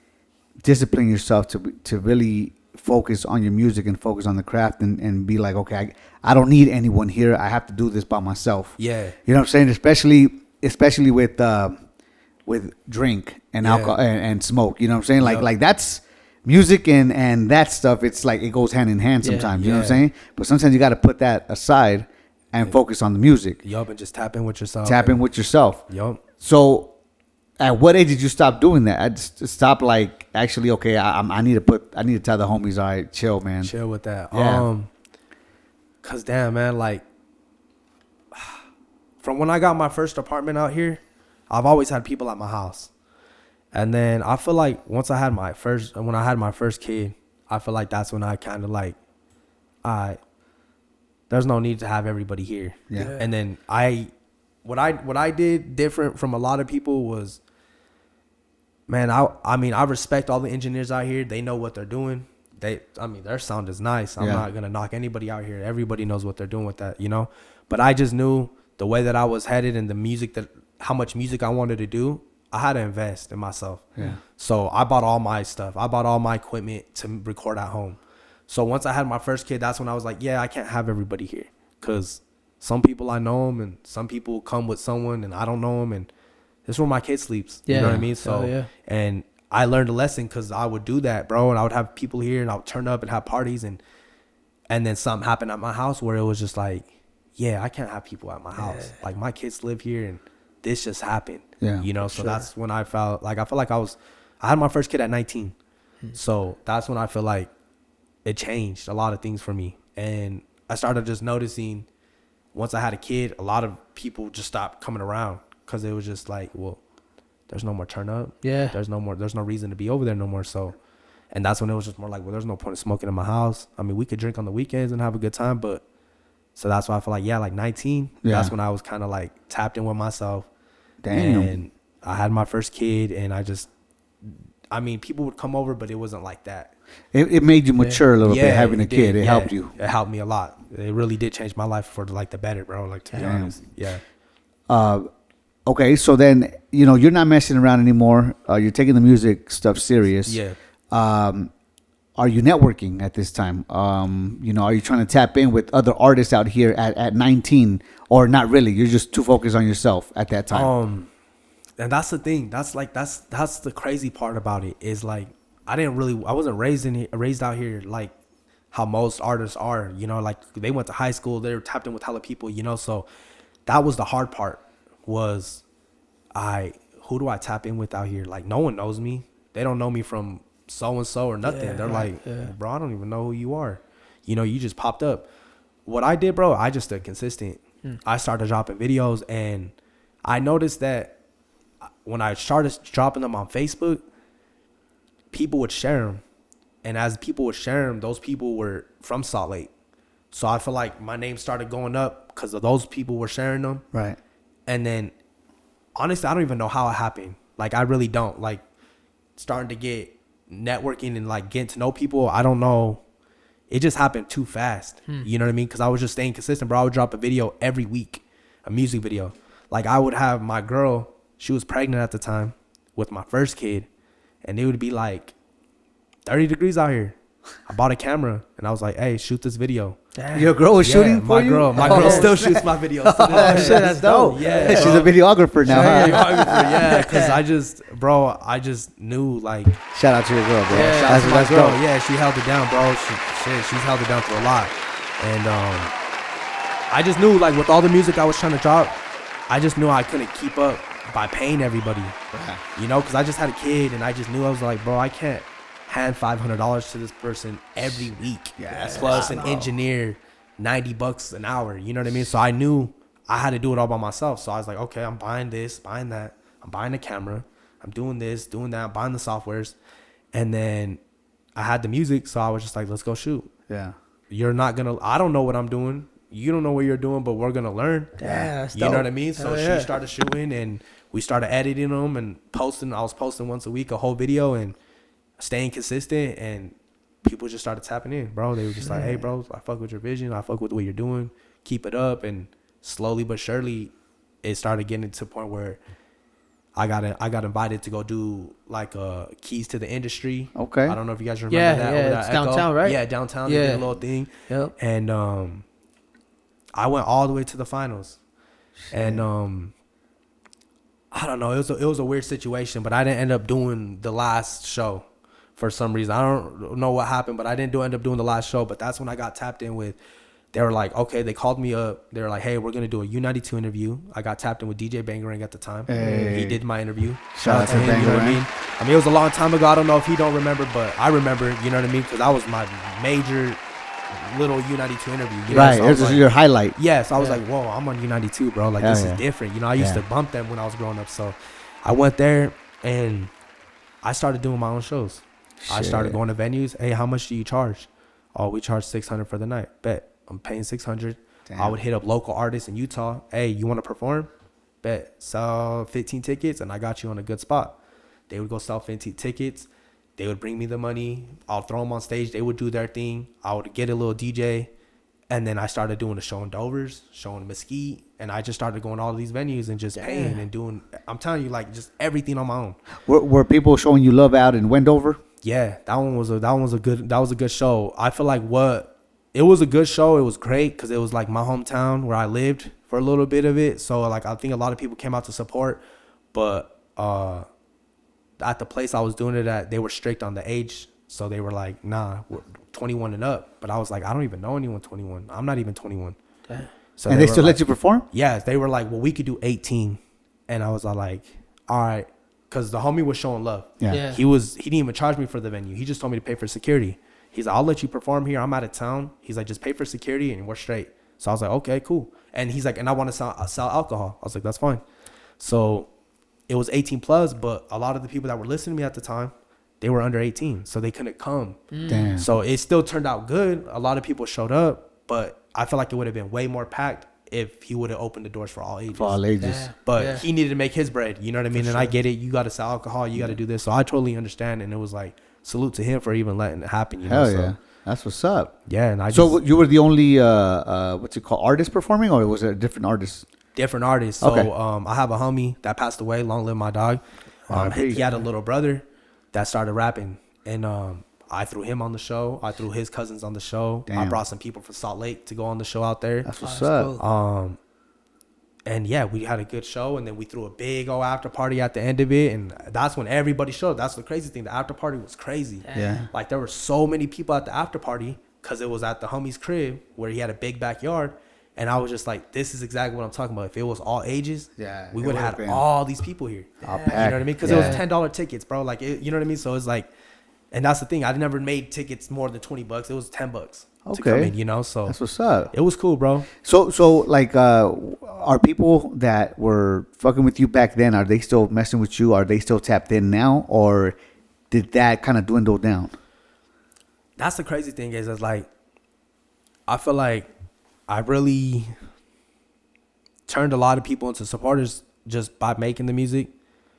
discipline yourself to really focus on your music and focus on the craft and be like, okay, I don't need anyone here. I have to do this by myself. Yeah. You know what I'm saying? Especially with drink and alcohol and smoke. You know what I'm saying? Like that's music and that stuff. It's like it goes hand in hand sometimes. You know what I'm saying? But sometimes you got to put that aside and focus on the music. Yup, and just tap in with yourself. Yup. So at what age did you stop doing that? I just stop like actually, okay, I need to tell the homies, all right, chill, man. Chill with that. Yeah. Cause damn, man, like from when I got my first apartment out here, I've always had people at my house. And then I feel like when I had my first kid, I feel like that's when I kind of like, there's no need to have everybody here. Yeah. And then what I did different from a lot of people was, man, I mean, I respect all the engineers out here. They know what they're doing. Their sound is nice. I'm not going to knock anybody out here. Everybody knows what they're doing with that, you know? But I just knew the way that I was headed and the music how much music I wanted to do, I had to invest in myself. Yeah. So I bought all my stuff. I bought all my equipment to record at home. So once I had my first kid, that's when I was like, yeah, I can't have everybody here. Because some people I know them and some people come with someone and I don't know them. And this is where my kid sleeps. You know what I mean? So, and I learned a lesson because I would do that, bro. And I would have people here and I would turn up and have parties. And then something happened at my house where it was just like, yeah, I can't have people at my house. Like my kids live here and this just happened. Yeah. You know, so that's when I felt like I had my first kid at 19. So that's when I feel like it changed a lot of things for me. And I started just noticing once I had a kid, a lot of people just stopped coming around because it was just like, well, there's no more turn up. Yeah. There's no reason to be over there no more. So, and that's when it was just more like, well, there's no point in smoking in my house. I mean, we could drink on the weekends and have a good time, but so that's why I feel like, yeah, like 19, that's when I was kind of like tapped in with myself. Damn. And I had my first kid and I mean, people would come over, but it wasn't like that. It made you mature a little bit having a kid. It helped you. It helped me a lot. It really did change my life for like the better, bro. Like to be honest. Yeah. Okay, so then, you know, you're not messing around anymore. You're taking the music stuff serious. Yeah. Are you networking at this time? You know, are you trying to tap in with other artists out here at 19, or not really? You're just too focused on yourself at that time. And that's the thing. That's the crazy part about it is like I wasn't raised out here like how most artists are. You know, like they went to high school, they were tapped in with hella people. You know, so that was the hard part. Was who do I tap in with out here? Like no one knows me. They don't know me from so and so or nothing. Yeah, They're like, bro, I don't even know who you are. You know, you just popped up. What I did, bro, I just stayed consistent. I started dropping videos, and I noticed that when I started dropping them on Facebook, people would share them. And as people would share them, those people were from Salt Lake. So I feel like my name started going up because of those people were sharing them. Right. And then, honestly, I don't even know how it happened. Like, I really don't. Like, starting to get networking and, like, getting to know people, I don't know. It just happened too fast. You know what I mean? Because I was just staying consistent, bro. I would drop a video every week, a music video. Like, I would have my girl, she was pregnant at the time with my first kid, and it would be, like, 30 degrees out here. I bought a camera, and I was like, hey, shoot this video. Damn. Your girl was shooting for you? My girl still shoots my videos. Shit, that's dope. Yeah, She's a videographer now. Yeah, because I just knew, like. Shout out to your girl, bro. Yeah, Shout out to my that's girl. dope. Yeah, she held it down, bro. She's held it down for a lot. And I just knew, like, with all the music I was trying to drop, I just knew I couldn't keep up by paying everybody. Right. You know, because I just had a kid, and I just knew I was like, bro, I can't hand $500 to this person every week. Yes, plus an engineer, $90 an hour. You know what I mean? So I knew I had to do it all by myself. So I was like, okay, I'm buying this, buying that. I'm buying a camera. I'm doing this, doing that. I'm buying the softwares. And then I had the music. So I was just like, let's go shoot. Yeah. I don't know what I'm doing. You don't know what you're doing, but we're going to learn. Yeah, that's You dope. know what I mean? So Hell yeah. she started shooting, and we started editing them and posting. I was posting once a week, a whole video, and staying consistent, and people just started tapping in, bro. They were just like, hey, bro, I fuck with your vision. I fuck with what you're doing. Keep it up. And slowly but surely, it started getting to the point where I got invited to go do like Keys to the Industry. Okay. I don't know if you guys remember Yeah, that. yeah, over there it's at A.Cal. downtown, right? Yeah, downtown. Yeah. They did a little thing. Yep. And I went all the way to the finals. And I don't know. It was a weird situation, but I didn't end up doing the last show for some reason. I don't know what happened, but I didn't end up doing the last show. But that's when I got tapped in with. They were like, okay, they called me up. They were like, hey, we're going to do a U92 interview. I got tapped in with DJ Bangerang at the time. Hey. He did my interview. Shout out to him, you know what I Bangerang. mean? I mean, it was a long time ago. I don't know if he don't remember, but I remember, you know what I mean? Because that was my major little U92 interview. You know? Right. So I was This is like, your highlight. yeah, so I was like, whoa, I'm on U92, bro. Like, Hell this yeah. is different. You know, I used Yeah. to bump them when I was growing up. So I went there, and I started doing my own shows. I started Shit. going to venues. Hey, how much do you charge? Oh, we charge $600 for the night. Bet. I'm paying $600. Damn. I would hit up local artists in Utah. Hey, you want to perform? Bet. Sell 15 tickets, and I got you on a good spot. They would go sell 15 tickets. They would bring me the money. I'll throw them on stage. They would do their thing. I would get a little DJ. And then I started doing a show in Dover's, show in Mesquite. And I just started going to all these venues and just paying and doing, I'm telling you, like, just everything on my own. Were people showing you love out in Wendover? Yeah, that was a good show. I feel like it was a good show. It was great because it was like my hometown where I lived for a little bit of it. So like I think a lot of people came out to support, but at the place I was doing it at, they were strict on the age. So they were like, nah, we're 21 and up. But I was like, I don't even know anyone 21. I'm not even 21. Damn. So and they still let you perform? Yeah. They were like, well, we could do 18. And I was like, all right. Because the homie was showing love. Yeah. He didn't even charge me for the venue. He just told me to pay for security. He's like, I'll let you perform here. I'm out of town. He's like, just pay for security and we're straight. So I was like, okay, cool. And he's like, and I want to sell alcohol. I was like, that's fine. So it was 18 plus, but a lot of the people that were listening to me at the time, they were under 18. So they couldn't come. Damn. So it still turned out good. A lot of people showed up, but I feel like it would have been way more packed if he would have opened the doors for all ages. For all ages. Yeah. But he needed to make his bread. You know what I mean? For And sure. I get it. You got to sell alcohol. You got to do this. So I totally understand. And it was like, salute to him for even letting it happen. You know? Hell So, yeah. That's what's up. yeah. And So you were the only, what's it called, artist performing, or was it a different artist? different artists. So Okay. I have a homie that passed away. Long live my dog. He had a little brother that started rapping. And I threw him on the show. I threw his cousins on the show. I Damn. brought some people from Salt Lake to go on the show out there. That's what's that's up. cool. And yeah, we had a good show, and then we threw a big old after party at the end of it, and that's when everybody showed. That's the crazy thing. The after party was crazy. Yeah. Like there were so many people at the after party because it was at the homie's crib where he had a big backyard, and I was just like, this is exactly what I'm talking about. If it was all ages, Yeah, we it would would've have been had all these people here. All You know packed. what I mean? Because Yeah. it was $10 tickets, bro. Like you know what I mean? So it's like, and that's the thing. I never made tickets more than $20. It was $10 to come Okay. in. You know, so That's what's up. it was cool, bro. So like, are people that were fucking with you back then, are they still messing with you? Are they still tapped in now? Or did that kind of dwindle down? That's the crazy thing is like, I feel like I really turned a lot of people into supporters just by making the music.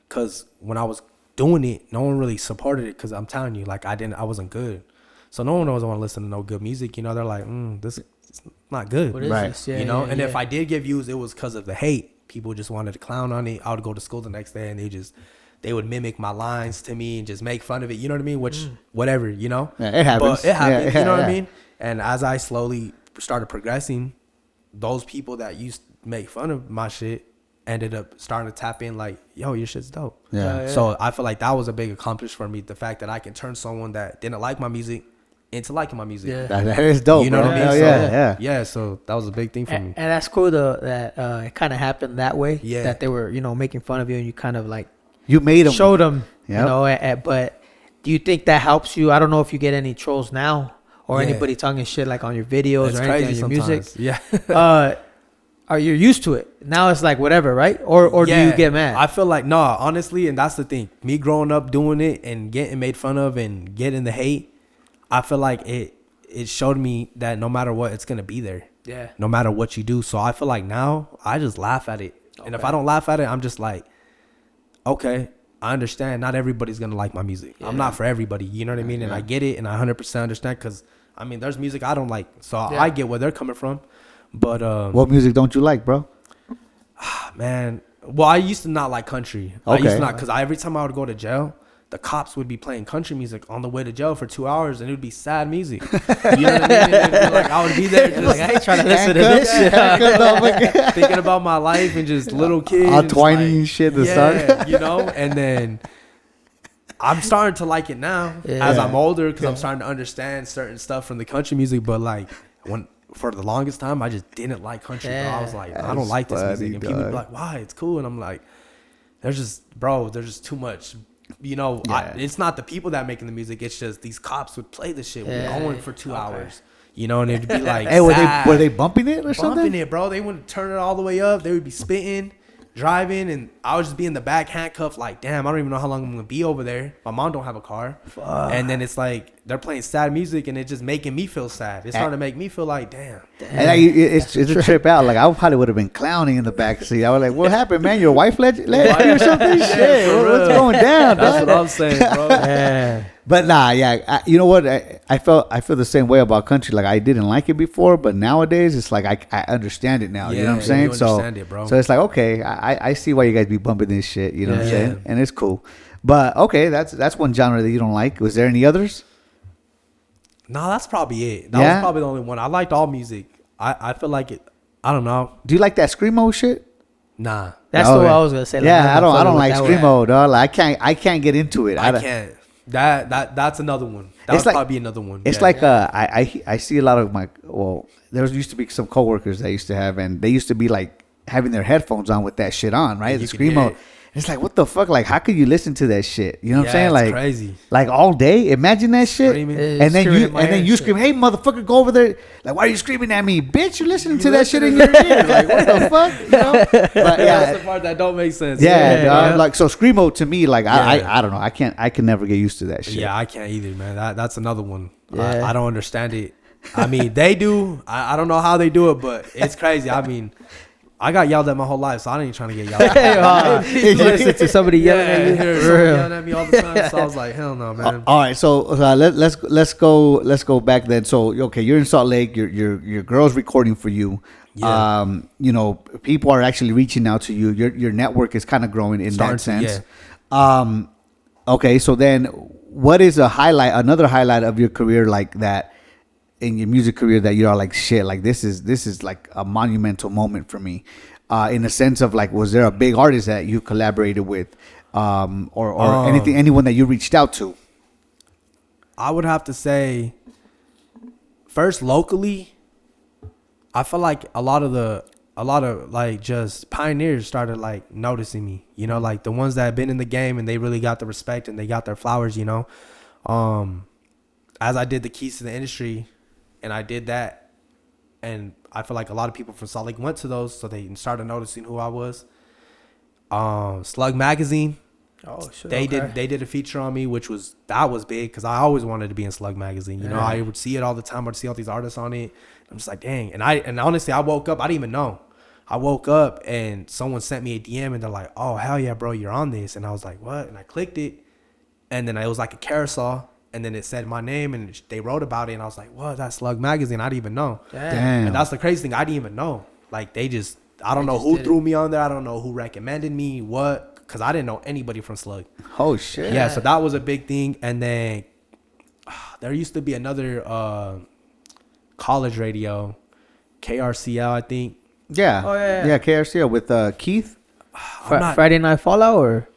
Cause when I was doing it, no one really supported it. Cause I'm telling you, like I wasn't good. So no one always want to listen to no good music. You know, they're like, this is not good. What is Right. this? Yeah, you know, yeah, and yeah. if I did get views, it was because of the hate. People just wanted to clown on it. I would go to school the next day and they would mimic my lines to me and just make fun of it. You know what I mean? Which, whatever, you know? Yeah, it happens. But it happens, Yeah, you know what yeah. I mean? And as I slowly started progressing, those people that used to make fun of my shit ended up starting to tap in like, yo, your shit's dope. Yeah. Yeah. So I feel like that was a big accomplishment for me. The fact that I can turn someone that didn't like my music into liking my music. Yeah. That is dope, You know bro. what I mean? Hell So, yeah, Yeah, so that was a big thing for And me. that's cool though that it kind of happened that way. Yeah. That they were, making fun of you and you kind of like You made them. showed them, Yep. but do you think that helps you? I don't know if you get any trolls now or Yeah. anybody talking shit like on your videos It's or anything on crazy your music. sometimes. Yeah. Are you used to it? Now it's like whatever, right? Or do you get mad? I feel like, nah, honestly, and that's the thing. Me growing up doing it and getting made fun of and getting the hate, I feel like it showed me that no matter what, it's going to be there. Yeah. No matter what you do. So I feel like now I just laugh at it. And if Okay. I don't laugh at it, I'm just like, okay, I understand. Not everybody's going to like my music. I'm not for everybody. You know what I mean? And I get it. And I 100% understand because, I mean, there's music I don't like. So I get where they're coming from. But, What music don't you like, bro? man, well, I used to not like country. I used Okay. to not, because every time I would go to jail, the cops would be playing country music on the way to jail for 2 hours, and it would be sad music. You know what I mean? And it'd be like I would be there just Like, I ain't trying to listen to this shit. thinking about my life and just little kids, All just twining like, and shit to yeah, start. you know. And then I'm starting to like it now as I'm older because I'm starting to understand certain stuff from the country music. But like for the longest time, I just didn't like country. Bro. I was like, I don't like this funny, music, and people would be like, why? It's cool, and I'm like, there's just too much. You know, it's not the people that making the music. It's just these cops would play this shit. We're going for 2 hours. You know, and it'd be like, Hey, sad. were they bumping it or something? Bumping it, bro. They wouldn't turn it all the way up. They would be spitting, driving, and I would just be in the back handcuffed like, damn, I don't even know how long I'm going to be over there. My mom don't have a car. And then it's like they're playing sad music, and it's just making me feel sad. It's starting to make me feel like, damn. And it's a trip out. Like I probably would have been clowning in the back seat. I was like, "What happened, man? Your wife let you or something? Shit, for what's real. going down?" That's dog? what I'm saying, bro. Yeah. But nah, yeah. You know what? I feel the same way about country. Like I didn't like it before, but nowadays it's like I understand it now. You know what I'm Yeah, saying? you understand it, bro. So it's like okay, I see why you guys be bumping this shit. You know what I'm Yeah. saying? And it's cool. But okay, that's one genre that you don't like. Was there any others? No, that's probably it. That Yeah? was probably the only one. I liked all music. I feel like it. I don't know. Do you like that screamo shit? Nah. That's the way I was gonna say. Like, yeah, I don't like that screamo, dog. Like, I can't get into it. I can't. That's another one. That would like, probably be another one. It's like I see a lot of my there used to be some coworkers that I used to have, and they used to be like having their headphones on with that shit on, right? The screamo. It's like, what the fuck? Like, how could you listen to that shit? You know what I'm saying? Like, crazy. Like all day. Imagine that shit. Screaming. And then you scream, "Hey, motherfucker, go over there!" Like, why are you screaming at me, bitch? You're listening to that shit in your ear. Like, what the fuck? You know? But yeah, that's the part that don't make sense. Yeah. Like, so screamo to me, like, I don't know. I can never get used to that shit. Yeah, I can't either, man. That's another one. Yeah. I don't understand it. I mean, they do. I don't know how they do it, but it's crazy. I mean, I got yelled at my whole life, so I ain't trying to get yelled at. You listen to somebody yelling at you. Somebody yelling at me all the time. So I was like, hell no, man. All right, so let's go back then. So okay, you're in Salt Lake. Your girl's recording for you. Yeah. You know, people are actually reaching out to you. Your network is kind of growing in that sense. Yeah. Okay, so then what is another highlight of your career like that? In your music career that you're like, shit, like this is like a monumental moment for me, in the sense of like, was there a big artist that you collaborated with, or anyone that you reached out to? I would have to say, first locally, I feel like a lot of like just pioneers started like noticing me, you know, like the ones that have been in the game and they really got the respect and they got their flowers, you know. As I did the Keys to the Industry, and I did that, and I feel like a lot of people from Salt Lake went to those, so they started noticing who I was. Slug Magazine, shit, they did a feature on me, that was big because I always wanted to be in Slug Magazine. You know, I would see it all the time. I'd see all these artists on it. I'm just like, dang. And honestly, I woke up, I didn't even know. I woke up and someone sent me a DM and they're like, "Oh hell yeah, bro, you're on this." And I was like, "What?" And I clicked it, and then it was like a carousel. And then it said my name, and they wrote about it, and I was like, "What? That's Slug Magazine." I didn't even know. Damn. And that's the crazy thing. I didn't even know. Like I don't know who threw me on there. I don't know who recommended me. Because I didn't know anybody from Slug. Oh shit. Yeah. So that was a big thing. And then there used to be another college radio, KRCL, I think. Yeah. Oh yeah. KRCL with Keith. Friday Night Fallout, or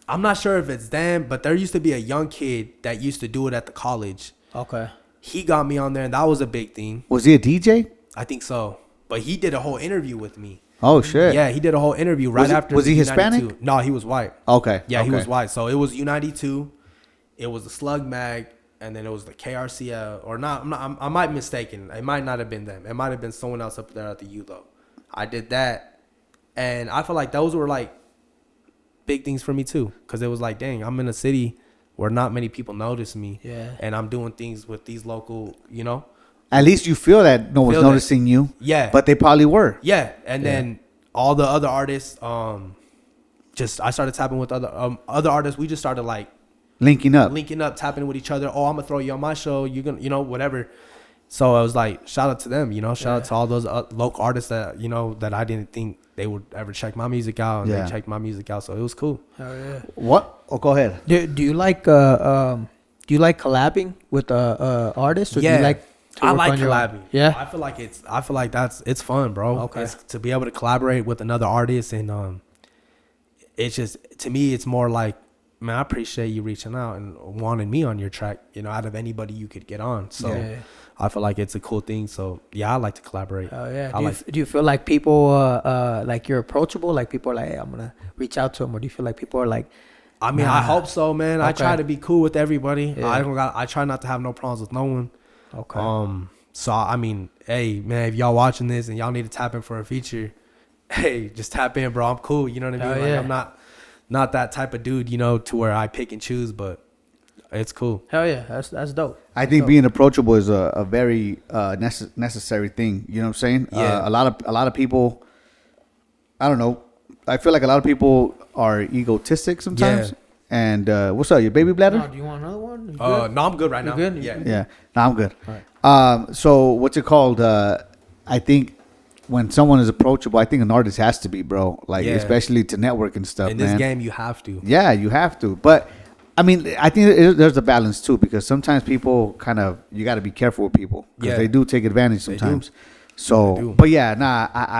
I'm not sure if it's them, but there used to be a young kid that used to do it at the college. Okay. He got me on there, and that was a big thing. Was he a DJ? I think so. But he did a whole interview with me. Oh, shit. Yeah, he did a whole interview after. Was he U92. Hispanic? No, he was white. Okay. Yeah, he was white. So it was U92, it was the Slug Mag, and then it was the KRCL. Or not, I might be mistaken. It might not have been them. It might have been someone else up there at the U, though. I did that. And I feel like those were like big things for me too, because it was like, dang, I'm in a city where not many people notice me, and I'm doing things with these local, you know. At least you feel that no one's noticing you. Yeah, but they probably were. Yeah, and then all the other artists, I started tapping with other artists. We just started like linking up, tapping with each other. Oh, I'm gonna throw you on my show. You're gonna, you know, whatever. So I was like, shout out to them, you know, shout out to all those local artists that, you know, that I didn't think they would ever check my music out, and they checked my music out. So it was cool. Oh yeah. What? Oh, go ahead. Do you like collabing with artists, or do you like? I like collabing. Yeah. I feel like it's fun, bro. Okay. It's to be able to collaborate with another artist, and it's just, to me, it's more like, man, I appreciate you reaching out and wanting me on your track, you know, out of anybody you could get on. So I feel like it's a cool thing. So yeah, I like to collaborate. Oh yeah. Do you feel like people like you're approachable? Like people are like, hey, I'm gonna reach out to them, or do you feel like people are like? I mean, I hope so, man. Okay. I try to be cool with everybody. Yeah. I try not to have no problems with no one. Okay. So I mean, hey man, if y'all watching this and y'all need to tap in for a feature, hey, just tap in, bro. I'm cool. You know what I mean? Like, I'm not that type of dude, you know, to where I pick and choose, but it's cool. Hell yeah, that's dope. I think being approachable is a very necessary thing. You know what I'm saying? Yeah. A lot of people, I don't know. I feel like a lot of people are egotistic sometimes. Yeah. And what's up, your baby bladder? No, do you want another one? No, I'm good right now. Good? Yeah. Yeah. No, I'm good. All right. So what's it called? I think when someone is approachable, I think an artist has to be, bro. Like, especially to network and stuff, in man. this game, you have to. Yeah, you have to. But I mean, I think there's a balance too, because sometimes people kind of, you got to be careful with people because they do take advantage sometimes. So, but yeah,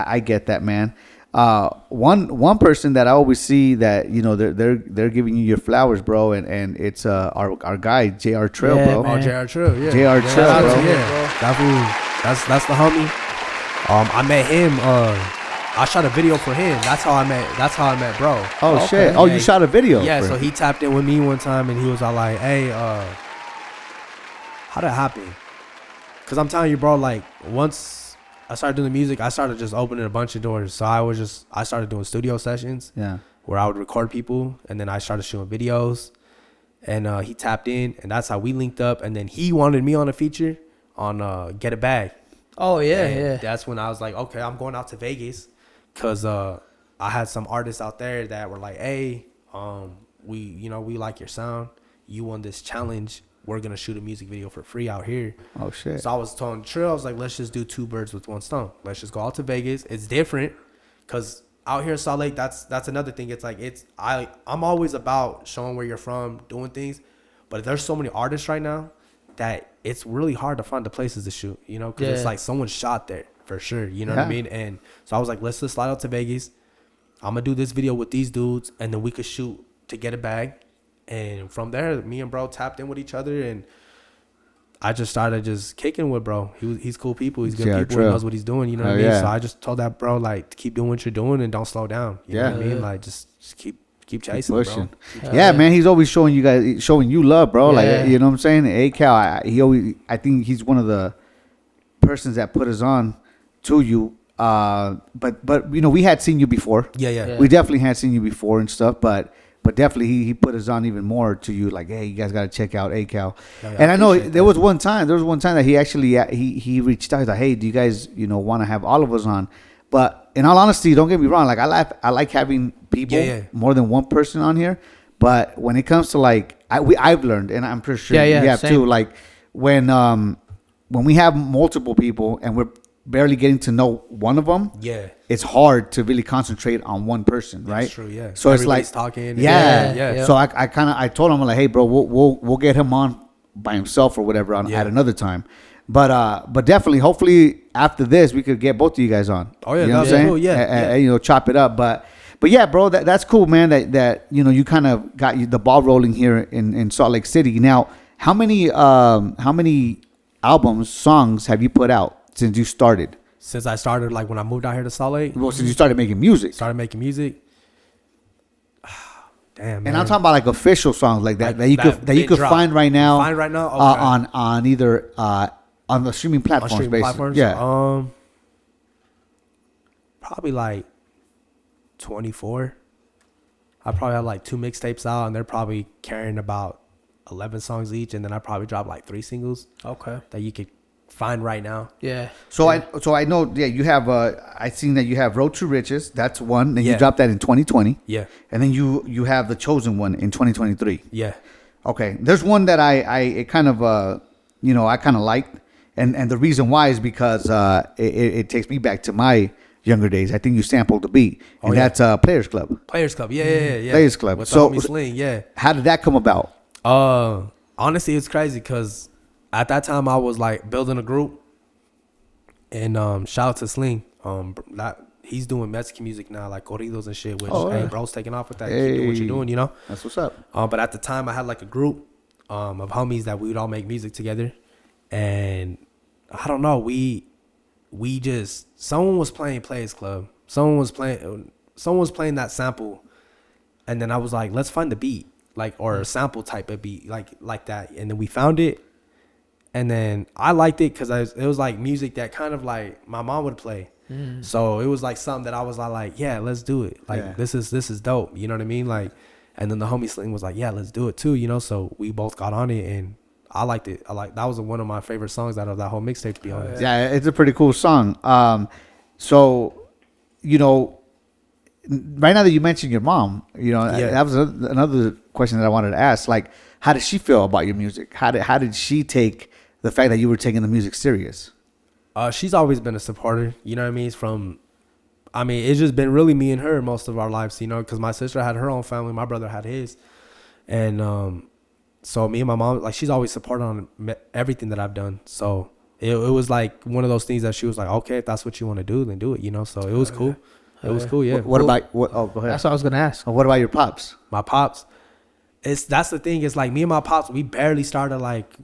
I get that, man. One person that I always see that they're giving you your flowers, bro, and it's our guy JR Trail, Yeah, bro. man. Oh, JR Trill, yeah. JR Trill, Shout out bro. to him. That's the homie. I met him. I shot a video for him. That's how I met bro. Oh Okay. shit! Oh, Yeah, you shot a video. Yeah, for so him. he tapped in with me one time and he was all like, "Hey, how'd that happen?" Cause I'm telling you, bro, like once I started doing the music, I started just opening a bunch of doors. So I started doing studio sessions. Yeah. Where I would record people, and then I started shooting videos, and he tapped in, and that's how we linked up. And then he wanted me on a feature on Get a Bag. Oh yeah, And yeah. that's when I was like, okay, I'm going out to Vegas, cause I had some artists out there that were like, hey, we like your sound. You won this challenge. We're gonna shoot a music video for free out here. Oh shit. So I was telling Trill, I was like, let's just do two birds with one stone. Let's just go out to Vegas. It's different, cause out here in Salt Lake, that's another thing. It's like I'm always about showing where you're from, doing things, but there's so many artists right now that it's really hard to find the places to shoot, because it's like someone shot there for sure, you know what I mean? And so I was like, let's just slide out to Vegas. I'm gonna do this video with these dudes, and then we could shoot to Get a Bag, and from there, me and bro tapped in with each other, and I just started just kicking with bro. He's cool people. He's good people. True. He knows what he's doing. You know what I mean? Yeah. So I just told that bro, like, to keep doing what you're doing and don't slow down. You know what I mean? Like, just keep chasing, pushing. bro. Yeah, man, he's always showing you love, bro. Yeah. Like, you know what I'm saying? A.Cal, I think he's one of the persons that put us on to you. But we had seen you before. Yeah. We definitely had seen you before and stuff, but definitely he put us on even more to you, like, hey, you guys got to check out A.Cal. Yeah, and I know appreciate there was one time that he actually he reached out. He's like, hey, do you guys want to have all of us on? But in all honesty, don't get me wrong, like I like having people, more than one person on here. But when it comes to like I've learned, and I'm pretty sure you have same. too, like when we have multiple people and we're barely getting to know one of them, it's hard to really concentrate on one person, right? That's true, yeah. So Everybody's it's like talking. Yeah. So I told him, like, hey, bro, we'll get him on by himself or whatever at another time. But definitely, hopefully after this we could get both of you guys on. Oh yeah, you know what I'm that's saying? cool. Yeah, And, chop it up. But yeah, bro, that's cool, man. That you kind of got the ball rolling here in Salt Lake City. Now, how many albums, songs have you put out since you started? Since I started, like when I moved out here to Salt Lake, Well, since you started making music. Damn, man. And I'm talking about like official songs like that Like that you could drop. find right now. Okay. On either on the streaming platforms, On streaming basically. platforms? Yeah. Probably like 24. I probably have like 2 mixtapes out, and they're probably carrying about 11 songs each, and then I probably drop like 3 singles Okay. that you could find right now. Yeah. So I know you have I seen that you have Road to Riches. That's one. Then you Yeah. dropped that in 2020. Yeah. And then you have The Chosen One in 2023. Yeah. Okay. There's one that I kind of I kind of liked, and the reason why is because it takes me back to my younger days. I think you sampled the beat, and that's Players Club. Players Club. Yeah. Players Club. With So- the homie Sling, yeah. How did that come about? Honestly, it's crazy because at that time I was like building a group, and shout out to Sling. He's doing Mexican music now, like corridos and shit. Which hey, bro's taking off with that. Keep doing what you're doing, you know. That's what's up. But at the time, I had like a group of homies that we would all make music together, and I don't know, we just someone was playing Players Club, someone was playing that sample, and then I was like, let's find the beat, like, or a sample type of beat, like that, and then we found it, and then I liked it because it was like music that kind of like my mom would play. So it was like something that I was like, yeah, let's do it. Like this is dope. You know what I mean? Like, and then the homie Sling was like, yeah, let's do it too. You know, so we both got on it, and I liked it. That was one of my favorite songs out of that whole mixtape, to be honest. Yeah, it's a pretty cool song. So, right now that you mentioned your mom, that was another question that I wanted to ask. Like, how did she feel about your music? How did she take the fact that you were taking the music serious? She's always been a supporter, you know what I mean? It's just been really me and her most of our lives, because my sister had her own family, my brother had his. And so me and my mom, like, she's always supported on everything that I've done. So it was like one of those things that she was like, okay, if that's what you want to do, then do it, So it was cool. It was cool. Yeah. What about what? Oh, go ahead. That's what I was gonna ask. What about your pops? My pops, that's the thing. It's like me and my pops, we barely started like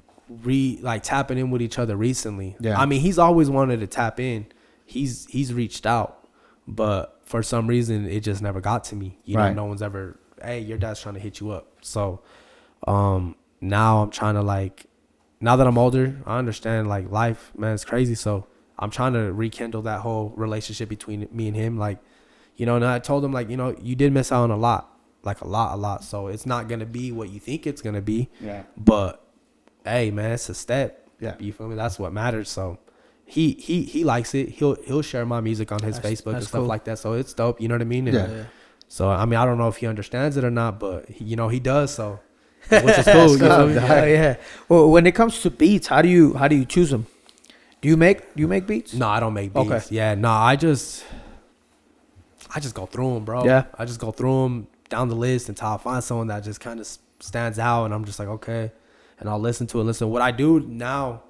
tapping in with each other recently. Yeah. I mean, he's always wanted to tap in. He's reached out, but for some reason it just never got to me. You know, no one's ever, hey, your dad's trying to hit you up. So now I'm trying to like, now that I'm older, I understand like life, man, it's crazy. So I'm trying to rekindle that whole relationship between me and him. Like, you know, and I told him like, you know, you did miss out on a lot. Like a lot. So it's not gonna be what you think it's gonna be. Yeah. But hey, man, it's a step. Yeah. You feel me? That's what matters. So he likes it. He'll share my music on his Facebook and stuff like that. So it's dope. You know what I mean? And Yeah. so I mean, I don't know if he understands it or not, but he does. So which is cool. You know? Yeah. Well, when it comes to beats, how do you choose them? Do you make beats? No, I don't make beats. Okay. Yeah. No, I just go through them, bro. Yeah. I just go through them down the list until I find someone that just kind of stands out, and I'm just like, okay, and I'll listen to it. What I do now,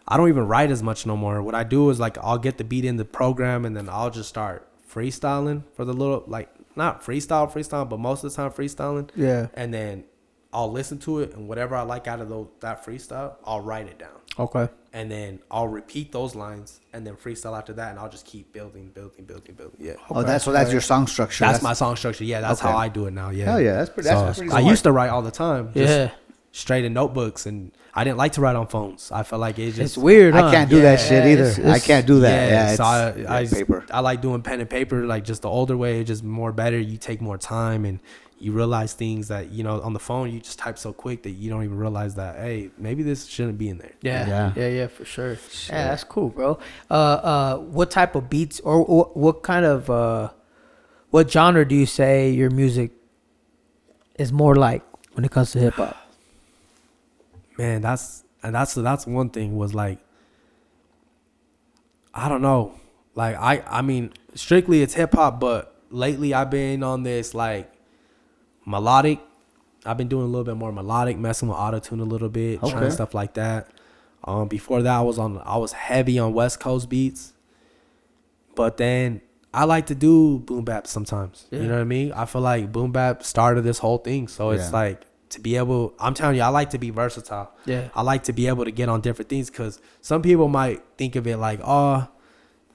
I don't even write as much no more. What I do is like I'll get the beat in the program, and then I'll just start freestyling for the little, like not freestyle, but most of the time freestyling. Yeah. And then I'll listen to it, and whatever I like out of that freestyle, I'll write it down. Okay. And then I'll repeat those lines and then freestyle after that, and I'll just keep building. Yeah. Oh, that's your song structure. That's my song structure. Yeah, that's how I do it now. Yeah. Hell yeah, that's pretty I smart. used to write all the time. Yeah. Straight in notebooks, and I didn't like to write on phones. I felt like it's weird. Huh? I can't do that shit either. I can't do that. Yeah, so paper. I like doing pen and paper, like just the older way, just more better. You take more time, and you realize things that, you know, on the phone you just type so quick that you don't even realize that, hey, maybe this shouldn't be in there. Yeah, for sure. Yeah, that's cool, bro. What type of beats or what kind of what genre do you say your music is more like when it comes to hip hop? Man, that's one thing was like, I don't know. Like I mean, strictly it's hip hop, but lately I've been on this like melodic. I've been doing a little bit more melodic, messing with autotune a little bit, trying stuff like that. Before that I was heavy on West Coast beats. But then I like to do boom bap sometimes. Yeah. You know what I mean? I feel like boom bap started this whole thing. So it's like, to be able, I'm telling you, I like to be versatile. Yeah. I like to be able to get on different things, because some people might think of it like, oh,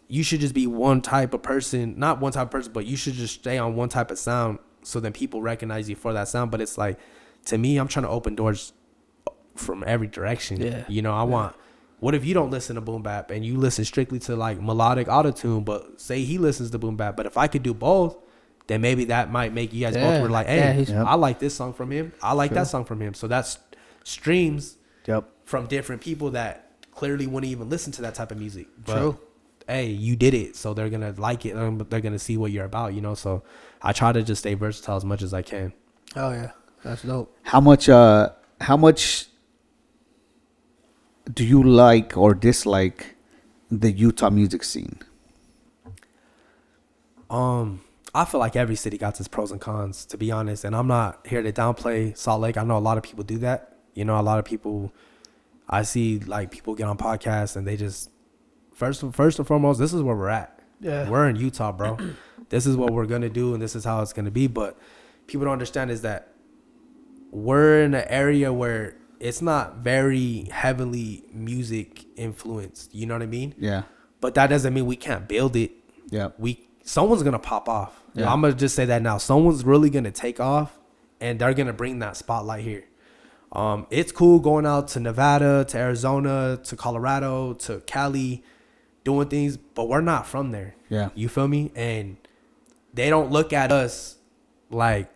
you should just be one type of person. Not one type of person, but you should just stay on one type of sound, so then people recognize you for that sound. But it's like, to me, I'm trying to open doors from every direction. Yeah. You know, I want, what if you don't listen to boom bap and you listen strictly to like melodic autotune, but say he listens to boom bap, but if I could do both, then maybe that might make you guys both were like, hey, I like this song from him. I like that song from him. So that's streams from different people that clearly wouldn't even listen to that type of music. But hey, you did it. So they're going to like it. They're going to see what you're about, you know? So I try to just stay versatile as much as I can. Oh yeah. That's dope. How much do you like or dislike the Utah music scene? I feel like every city got its pros and cons, to be honest. And I'm not here to downplay Salt Lake. I know a lot of people do that. You know, a lot of people, I see like people get on podcasts and they just, first and foremost, this is where we're at. Yeah. We're in Utah, bro. This is what we're going to do, and this is how it's going to be. But people don't understand is that we're in an area where it's not very heavily music influenced. You know what I mean? Yeah. But that doesn't mean we can't build it. Yeah. Someone's going to pop off. Yeah. I'm going to just say that now. Someone's really going to take off, and they're going to bring that spotlight here. It's cool going out to Nevada, to Arizona, to Colorado, to Cali, doing things, but we're not from there. Yeah. You feel me? And they don't look at us like,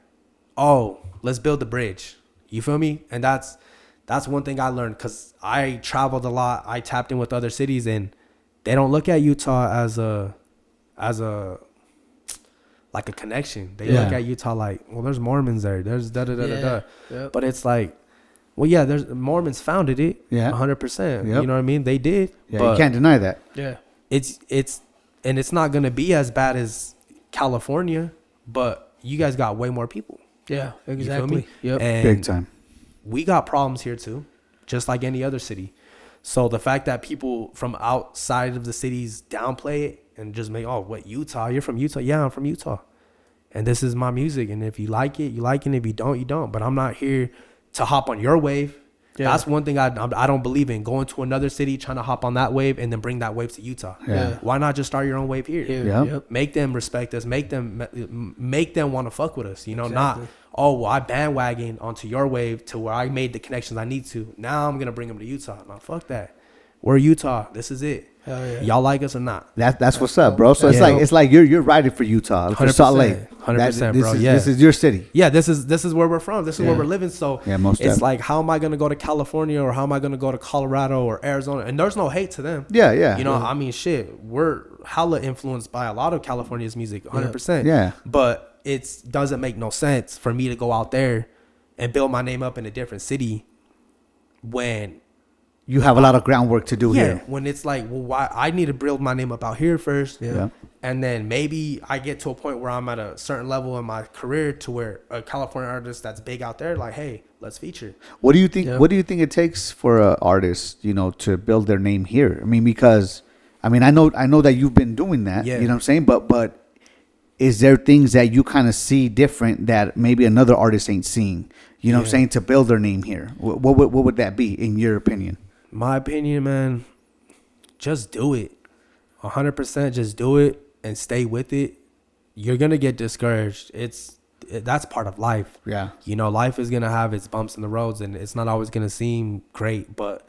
oh, let's build the bridge. You feel me? And that's one thing I learned, because I traveled a lot. I tapped in with other cities, and they don't look at Utah as a like a connection. They look at Utah like, well, there's Mormons there. There's da-da-da-da-da. Yep. But it's like, well, yeah, there's Mormons founded it. Yeah. 100%. You know what I mean? They did. Yeah, but you can't deny that. Yeah. It's not going to be as bad as California, but you guys got way more people. Yeah, exactly. Yep. And big time. We got problems here too, just like any other city. So the fact that people from outside of the cities downplay it and just make, oh, what, Utah? You're from Utah? Yeah, I'm from Utah. And this is my music. And if you like it, you like it. And if you don't, you don't. But I'm not here to hop on your wave. Yeah. That's one thing I don't believe in, going to another city, trying to hop on that wave and then bring that wave to Utah. Yeah. Why not just start your own wave here? Yep. Make them respect us. Make them want to fuck with us. You know, not, oh, well, I bandwagon onto your wave to where I made the connections I need to. Now I'm going to bring them to Utah. No, fuck that. We're Utah. This is it. Hell yeah. Y'all like us or not? That's what's up, bro. So it's like you're riding for Utah, for Salt Lake. 100%, bro. This is your city. Yeah, this is where we're from. This is where we're living. So most it's like, how am I gonna go to California or how am I gonna go to Colorado or Arizona? And there's no hate to them. Yeah. You know, I mean, shit, we're hella influenced by a lot of California's music, 100%. Yeah. But it doesn't make no sense for me to go out there and build my name up in a different city when you have a lot of groundwork to do here. When it's like, well, why I need to build my name up out here first. Yeah. And then maybe I get to a point where I'm at a certain level in my career to where a California artist that's big out there, like, hey, let's feature. What do you think? Yeah. What do you think it takes for an artist, to build their name here? I mean, because I know that you've been doing that. Yeah. You know what I'm saying? But is there things that you kind of see different that maybe another artist ain't seeing? You know what I'm saying? To build their name here, what would that be in your opinion? My opinion, man, just do it. 100% just do it and stay with it. You're going to get discouraged. That's part of life. Yeah. Life is going to have its bumps in the roads and it's not always going to seem great. But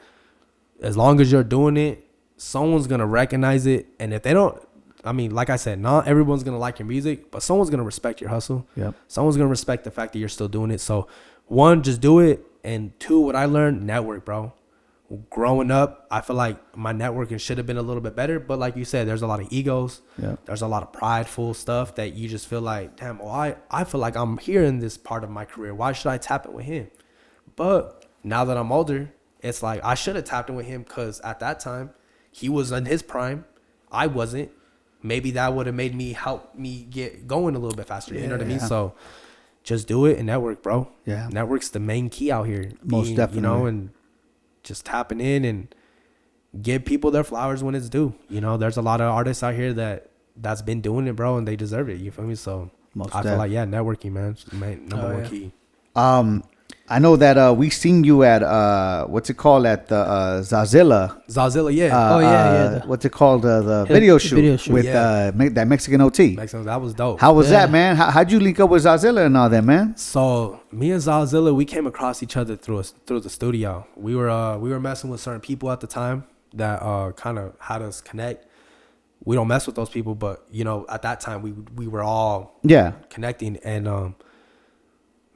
as long as you're doing it, someone's going to recognize it. And if they don't, I mean, like I said, not everyone's going to like your music, but someone's going to respect your hustle. Yep. Someone's going to respect the fact that you're still doing it. So, one, just do it. And two, what I learned, network, bro. Growing up, I feel like my networking should have been a little bit better. But like you said, there's a lot of egos. Yeah. There's a lot of prideful stuff that you just feel like, damn, well, I feel like I'm here in this part of my career. Why should I tap it with him? But now that I'm older, it's like I should have tapped in with him because at that time, he was in his prime. I wasn't. Maybe that would have helped me get going a little bit faster. You know what I mean? So just do it and network, bro. Yeah. Network's the main key out here. Most definitely. And just tapping in and give people their flowers when it's due. There's a lot of artists out here that's been doing it, bro, and they deserve it. You feel me? So I feel like, networking, man, is the main number one key. I know that we seen you at what's it called at the Zazilla. Zazilla, yeah. What's it called? The video shoot with that Mexican OT. That was dope. How was that, man? How'd you link up with Zazilla and all that, man? So me and Zazilla, we came across each other through the studio. We were messing with certain people at the time that kind of had us connect. We don't mess with those people, but at that time we were all connecting and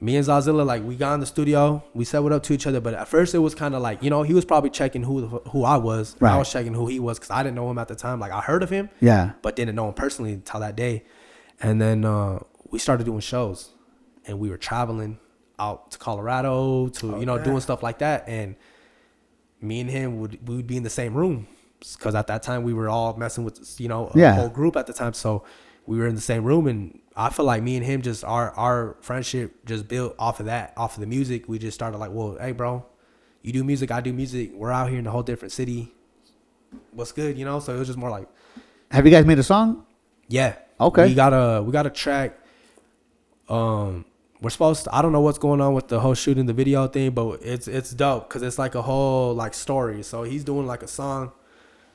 me and Zazilla, like, we got in the studio, we said what up to each other, but at first it was kind of like, he was probably checking who I was. Right. I was checking who he was because I didn't know him at the time. Like, I heard of him, but didn't know him personally until that day. And then we started doing shows, and we were traveling out to Colorado to, doing stuff like that. And me and him we would be in the same room because at that time we were all messing with, a whole group at the time. So we were in the same room, and I feel like me and him just our friendship just built off of the music. We just started like, well, hey, bro, you do music, I do music. We're out here in a whole different city. What's good, So it was just more like. Have you guys made a song? Yeah. Okay. We got a track. We're supposed to. I don't know what's going on with the whole shooting the video thing, but it's dope because it's like a whole like story. So he's doing like a song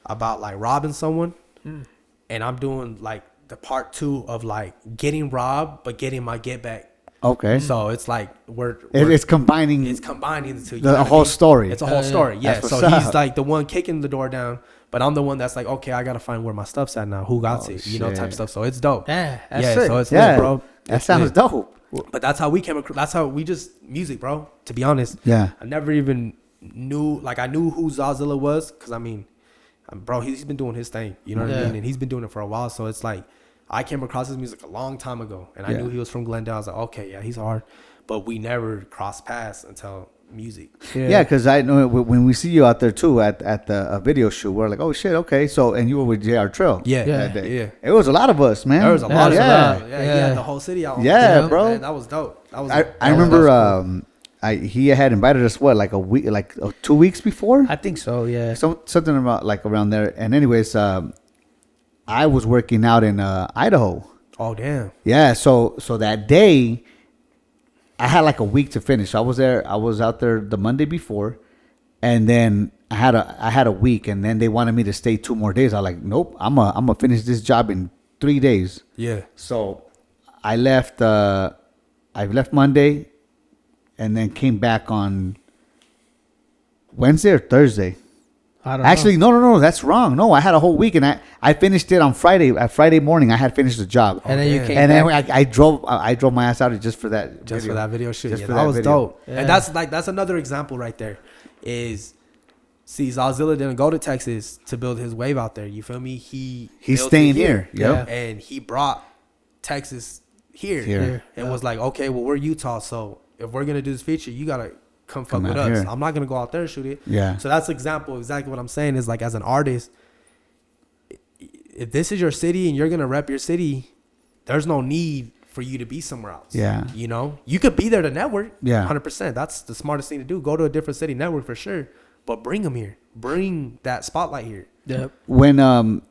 about like robbing someone, and I'm doing like the part 2 of like getting robbed but getting my get back. Okay. So it's like it's combining the two. The whole story. It's a whole story. Yeah. That's So he's like the one kicking the door down, but I'm the one that's like, okay, I gotta find where my stuff's at now. Who got it? Type stuff. So it's dope. Yeah. So it's lit, bro. That sounds dope. But that's how we came across. That's how we just music, bro. To be honest. Yeah. I never even knew. Like I knew who Zazilla was because I mean, bro, he's been doing his thing. You know what I mean? And he's been doing it for a while. So it's like. I came across his music a long time ago, and I knew he was from Glendale. I was like, okay, yeah, he's hard. But we never crossed paths until music. Yeah, because I know when we see you out there, too, at the video shoot, we're like, oh, shit, okay. So, and you were with JR Trill. Yeah. It was a lot of us, man. There was a lot of us. us. Yeah, he had the whole city out. Yeah, bro. Man, that was dope. I remember he had invited us, like a week, 2 weeks before? I think so, yeah. Something about, like, around there. And anyways, I was working out in Idaho. Oh damn. Yeah, so that day, I had like a week to finish. I was there. I was out there the Monday before, and then I had a week, and then they wanted me to stay 2 more days. I was like, nope. I'm gonna finish this job in 3 days. Yeah. So I left. I left Monday, and then came back on Wednesday or Thursday. I don't Actually, know. no, that's wrong. No, I had a whole week, and I finished it on Friday. At Friday morning, I had finished the job, And then you damn. came and then back. I drove my ass out just for that. Just video. for that video shoot. Just Yeah, for that that was video. dope. Yeah. And that's another example right there. Is see, Zazilla didn't go to Texas to build his wave out there. You feel me? He's built staying it here. Yep. And he brought Texas here. Here. And was like, okay, well, we're Utah, so if we're gonna do this feature, you gotta come fuck with out us. here. I'm not gonna go out there and shoot it. Yeah. So that's example exactly what I'm saying is like as an artist, if this is your city and you're gonna rep your city, there's no need for you to be somewhere else. Yeah. You know, you could be there to network. Yeah. 100%. That's the smartest thing to do. Go to a different city, network for sure, but bring them here. Bring that spotlight here. Yep. When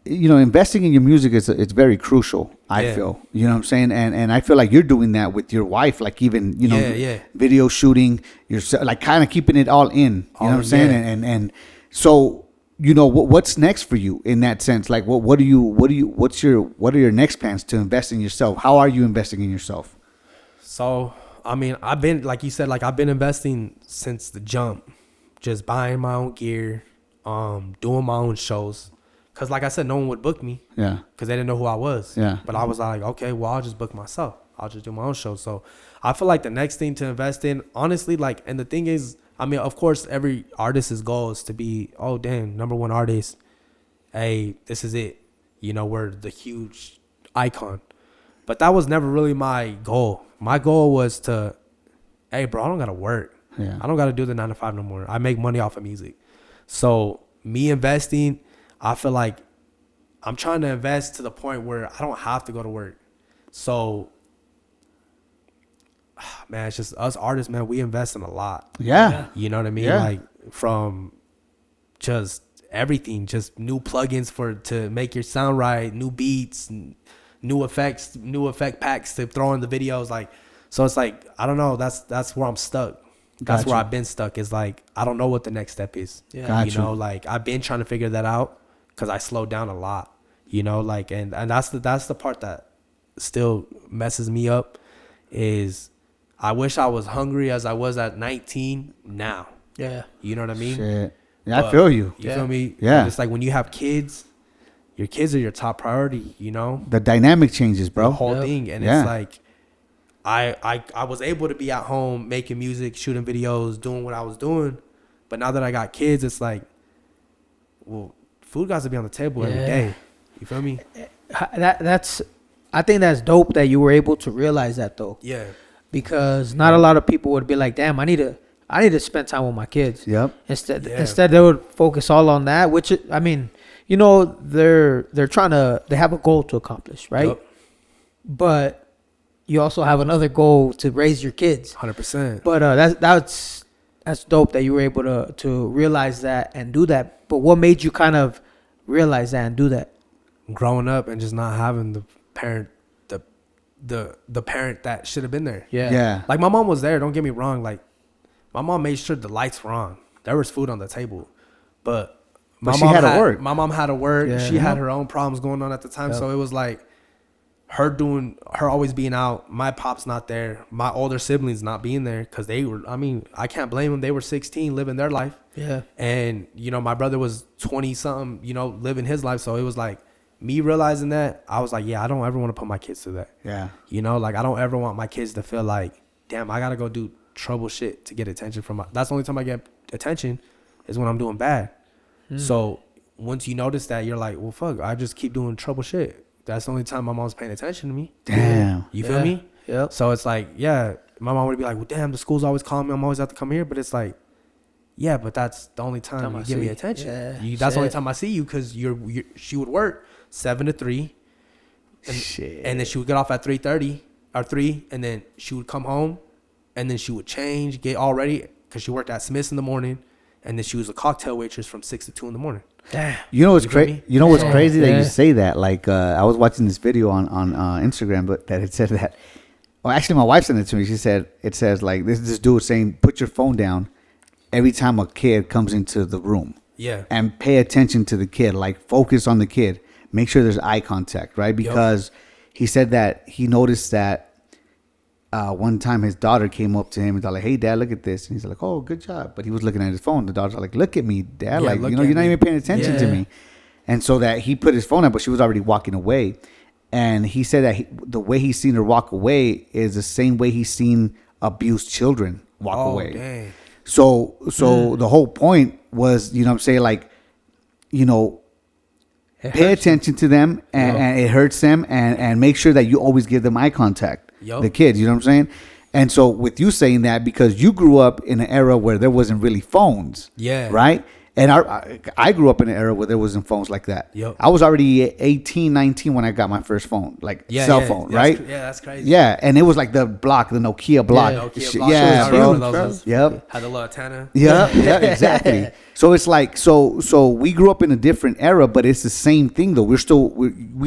investing in your music it's very crucial. I Yeah. feel, you know what I'm saying, and I feel like you're doing that with your wife, like even Yeah. video shooting, you're like kind of keeping it all in. You know what I'm saying, yeah. and so what's next for you in that sense? Like what are your next plans to invest in yourself? How are you investing in yourself? So, I mean, I've been, like you said, like I've been investing since the jump, just buying my own gear, doing my own shows. Cause like I said, no one would book me. Yeah. Cause they didn't know who I was. Yeah. But I was like, okay, well, I'll just book myself. I'll just do my own show. So I feel like the next thing to invest in, honestly, like, and the thing is, I mean, of course, every artist's goal is to be, oh, damn, #1 artist. Hey, this is it. You know, we're the huge icon. But that was never really my goal. My goal was to, hey, bro, I don't got to work. Yeah. I don't got to do the 9 to 5 no more. I make money off of music. So me investing, I feel like I'm trying to invest to the point where I don't have to go to work. So, man, it's just us artists, man, we invest in a lot. Yeah. You know what I mean? Yeah. Like from just everything, just new plugins to make your sound right, new beats, new effects, new effect packs to throw in the videos. Like, so it's like, I don't know. That's where I'm stuck. That's Gotcha. where I've been stuck. Is like, I don't know what the next step is. Yeah. Gotcha. You know, like I've been trying to figure that out because I slowed down a lot. You know, like, and that's the part that still messes me up is I wish I was hungry as I was at 19 now. Yeah. You know what I mean? Shit. Yeah, I But feel you. You Yeah. feel me? Yeah. It's like when you have kids, your kids are your top priority, you know? The dynamic changes, The bro. whole Yep. thing. And Yeah. it's like I was able to be at home making music, shooting videos, doing what I was doing. But now that I got kids, it's like, well, food got to be on the table every Yeah. day. You feel me? That's I think that's dope that you were able to realize that though, Yeah. because not a lot of people would be like, damn, I need to spend time with my kids. Yep. Instead they would focus all on that, which I mean, you know, they're trying to, they have a goal to accomplish, right? Yup. But you also have another goal to raise your kids. 100%. But that's dope that you were able to realize that and do that. But what made you kind of realize that and do that? Growing up and just not having the parent, the parent that should have been there. Yeah. Like my mom was there. Don't get me wrong. Like my mom made sure the lights were on. There was food on the table, but But she had to work. My mom had to work. Yeah. She had her own problems going on at the time. Yep. So it was like her always being out. My pop's not there. My older siblings not being there because they were. I mean, I can't blame them. They were 16, living their life. Yeah. And, you know, my brother was 20 something, you know, living his life. So it was like me realizing that I was like, yeah, I don't ever want to put my kids through that. Yeah. You know, like I don't ever want my kids to feel like, damn, I got to go do trouble shit to get attention from that's the only time I get attention is when I'm doing bad. So once you notice that, you're like, well, fuck, I just keep doing trouble shit. That's the only time my mom's paying attention to me. Damn. You feel me? Yep. So it's like, yeah, my mom would be like, well, damn, the school's always calling me. I'm always have to come here. But it's like, yeah, but that's the only time Time you I give me see. attention. Yeah. That's the only Shit. time I see you because she would work 7 to 3. And then she would get off at 3:30 or 3. And then she would come home and then she would change, get all ready because she worked at Smith's in the morning. and then she was a cocktail waitress from 6 to 2 in the morning. Damn. You know what's You feel crazy? me? You know what's crazy that Yeah. you say that? Like I was watching this video on Instagram, but that it said that. Well, actually, my wife sent it to me. She said it says like this dude saying, "Put your phone down every time a kid comes into the room, Yeah. and pay attention to the kid. Like focus on the kid. Make sure there's eye contact, right? Because he said that he noticed that one time his daughter came up to him and was like, "Hey, Dad, look at this." And he's like, "Oh, good job." But he was looking at his phone. The daughter's like, "Look at me, Dad. Yeah, Like, look you know, at you're not me." even paying attention to Yeah. me." And so that he put his phone up, but she was already walking away. And he said that the way he's seen her walk away is the same way he's seen abused children walk Oh, away. dang. So the whole point was, you know what I'm saying, like, you know, pay attention to them and it hurts them and make sure that you always give them eye contact. Yup. The kids, you know what I'm saying? And so with you saying that, because you grew up in an era where there wasn't really phones. Yeah. Right? And I grew up in an era where there wasn't phones like that. Yup. I was already 18, 19 when I got my first phone, like cell phone, right? That's crazy. Yeah, and it was like the Nokia block. Nokia Shit, block. yeah, I bro. remember those. Yep. Had a little antenna. Yeah, yeah, exactly. So it's like so we grew up in a different era, but it's the same thing though. We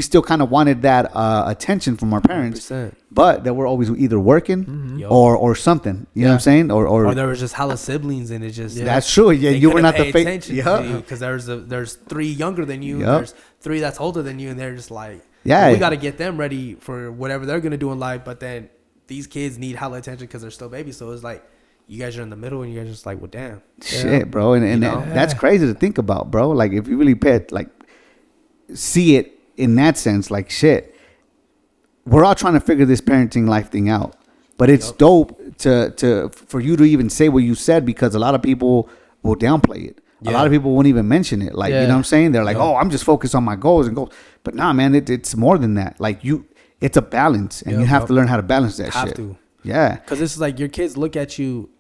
still kind of wanted that attention from our parents, 100%. but they were always either working Yo. or something. You know what I'm saying? Or there was just hella siblings and it just that's true. Yeah, they you were couldn't not the pay face. attention Yeah, to you because there's 3 younger than you, Yup. and there's 3 that's older than you, and they're just like, Yeah. we got to get them ready for whatever they're gonna do in life. But then these kids need hella attention because they're still babies. So it's like you guys are in the middle, and you guys are just like, well, damn. shit, bro, and You know? that's crazy to think about, bro. Like if you really see it in that sense, like shit, we're all trying to figure this parenting life thing out. But it's dope for you to even say what you said, because a lot of people will downplay it. A lot of people won't even mention it. Like, you know what I'm saying? They're like, oh, I'm just focused on my goals and goals. But nah, man, it's more than that. Like it's a balance, and you have to learn how to balance that Have shit. to. Yeah. Because it's like your kids look at you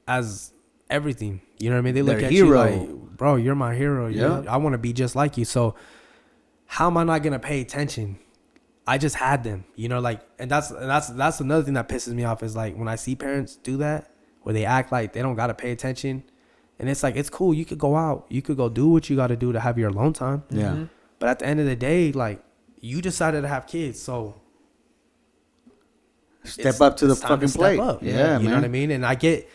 as everything. You know what I mean? They look Their at hero. you like, bro, you're my hero. Yeah. I want to be just like you. So how am I not gonna pay attention? I just had them, you know, like, and that's another thing that pisses me off is like when I see parents do that, where they act like they don't gotta pay attention, and it's like, it's cool. You could go out, you could go do what you got to do to have your alone time. Yeah. But at the end of the day, like, you decided to have kids, so Step up to the it's time fucking step plate. up. Yeah, you man. know what I mean. And I get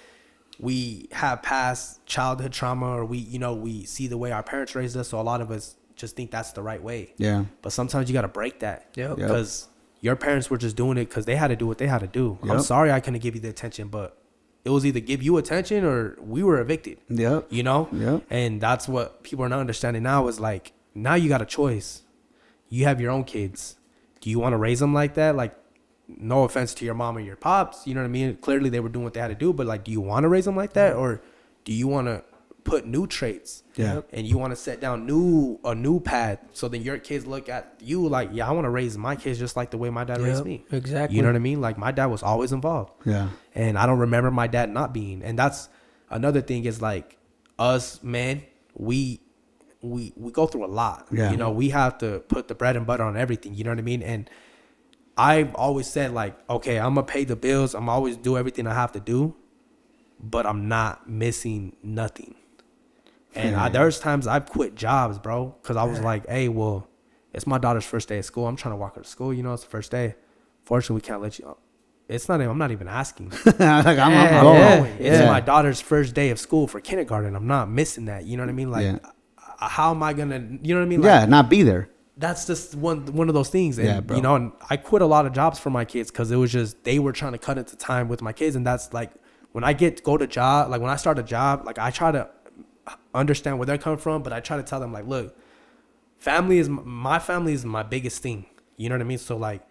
we have past childhood trauma, or we see the way our parents raised us, so a lot of us just think that's the right way. Yeah. But sometimes you got to break that. Yep. Because your parents were just doing it because they had to do what they had to do. I'm Yep. sorry I couldn't give you the attention, but it was either give you attention or we were evicted. Yep. You know? Yep. And that's what people are not understanding now is like, now you got a choice. You have your own kids. Do you want to raise them like that? Like, no offense to your mom or your pops, you know what I mean? Clearly they were doing what they had to do, but like, do you want to raise them like that? Or do you want to put new traits? Yeah. And you want to set down a new path, so then your kids look at you like, yeah, I want to raise my kids just like the way my dad raised me. Exactly. You know what I mean? Like, my dad was always involved. Yeah. And I don't remember my dad not being. And that's another thing is like, us men, we go through a lot. Yeah. You know, we have to put the bread and butter on everything. You know what I mean? And I've always said like, okay, I'm gonna pay the bills. I'm always do everything I have to do, but I'm not missing nothing. And there's times I've quit jobs, bro, because I was like, hey, well, it's my daughter's first day of school. I'm trying to walk her to school. You know, it's the first day. Fortunately, we can't let you. It's not. I'm not even asking. Like I'm Yeah, going. yeah. It's my daughter's first day of school for kindergarten. I'm not missing that. You know what I mean? Like, Yeah. how am I gonna? You know what I mean? Like, Yeah, not be there. that's just one of those things. And, Yeah, bro. you know, and I quit a lot of jobs for my kids because it was just, they were trying to cut into time with my kids. And that's like, when I go to job, like when I start a job, like I try to understand where they're coming from, but I try to tell them like, look, my family is my biggest thing. You know what I mean? So like,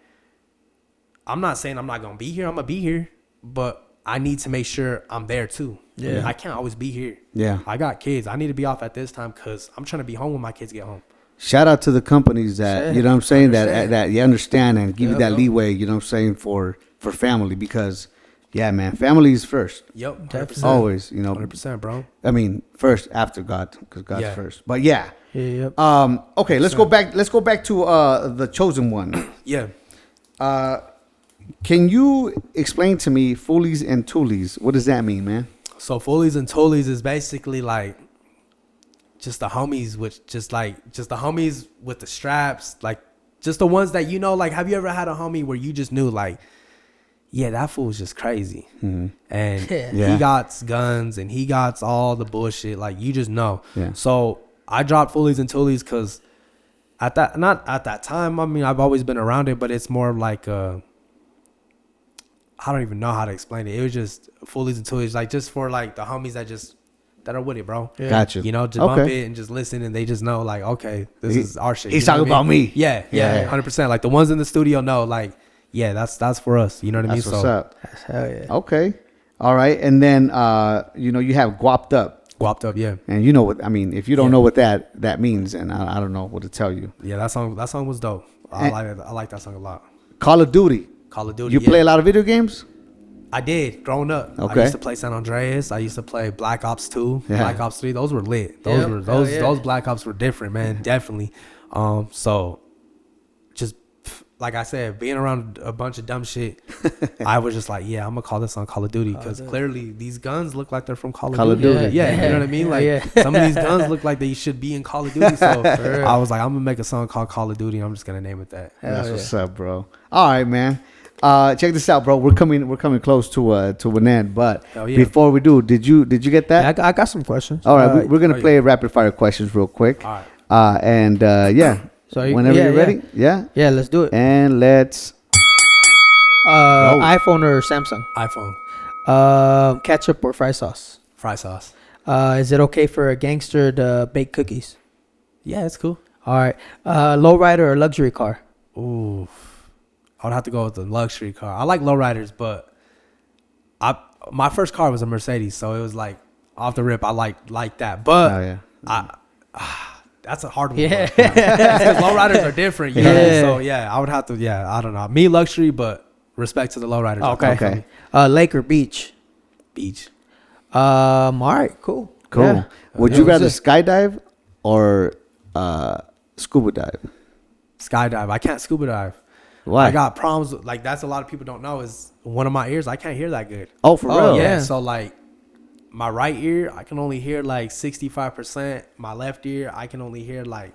I'm not saying I'm not going to be here. I'm going to be here, but I need to make sure I'm there too. Yeah. I can't always be here. Yeah. I got kids. I need to be off at this time because I'm trying to be home when my kids get home. Shout out to the companies that, Shit. you know what I'm saying, Understand. that you understand and give you Yeah, that bro. leeway, you know what I'm saying, for family, because, yeah, man, family is first. Yep. Definitely. 100%. Always, you know. 100%, bro. I mean, first after God, because God's Yeah. first. But yeah. Yep. Okay, let's go back to the chosen one. Yeah. Can you explain to me foolies and toolies? What does that mean, man? So Foolies and Toolies is basically like just the homies with just the homies with the straps, like just the ones that you know. Like, have you ever had a homie where you just knew like, yeah, that fool's just crazy, and Yeah. he got guns and he got all the bullshit. Like, you just know. Yeah. So I dropped Foolies and Toolies because not at that time. I mean, I've always been around it, but it's more like I don't even know how to explain it. It was just Foolies and Toolies, like just for like the homies that are with it, bro. Yeah. Gotcha. You know, just bump it and just listen, and they just know like, okay, this is our shit. He's You know talking what I about mean? me. Yeah, Yeah. 100%. Like the ones in the studio know, like, yeah, that's for us. You know what I mean? That's what's up. Hell yeah. Okay. All right. And then, you have Guapped Up. Guapped Up, yeah, And you know what, I mean, if you don't know what that means, and I don't know what to tell you. yeah. That song was dope. I like that song a lot. Call of Duty. Call of Duty. You play a lot of video games? I did growing up. Okay. I used to play San Andreas. I used to play Black Ops 2, Yeah. Black Ops 3. Those were lit. Those Yep. were Hell yeah. those Black Ops were different, man. Definitely. So just like I said, being around a bunch of dumb shit, I was just like, yeah, I'm gonna call this on Call of Duty because clearly these guns look like they're from Call of Duty. Yeah, you know what I mean? Like some of these guns look like they should be in Call of Duty. So I was like, I'm gonna make a song called Call of Duty. I'm just gonna name it that. That's what's up, bro. All right, man. Check this out, bro. We're coming close to an end, but Hell yeah. before we do, did you get that? I got some questions. All right, we're gonna play rapid fire questions real quick. All right. Yeah. So Whenever you're ready, yeah. Yeah, let's do it. And let's. iPhone or Samsung? iPhone, Ketchup or fry sauce? fry sauce. Is it okay for a gangster to bake cookies? Yeah, it's cool. All right. Lowrider or luxury car? Ooh, I would have to go with the luxury car. I like lowriders, but my first car was a Mercedes, so it was like off the rip. I like that, but Oh yeah. that's a hard one. Yeah. Because lowriders are different. You know? Yeah. So yeah, I would have to. Yeah, I don't know. Me luxury, but respect to the lowriders. Okay. Lake or beach? Beach. All right. Cool. Cool. Yeah. Would Yeah, you what's rather this? skydive or scuba dive? Skydive. I can't scuba dive. Why? I got problems. Like that's a lot of people don't know is one of my ears. I can't hear that good. Oh, for real? yeah. Yeah. So like my right ear, I can only hear like 65%. My left ear, I can only hear like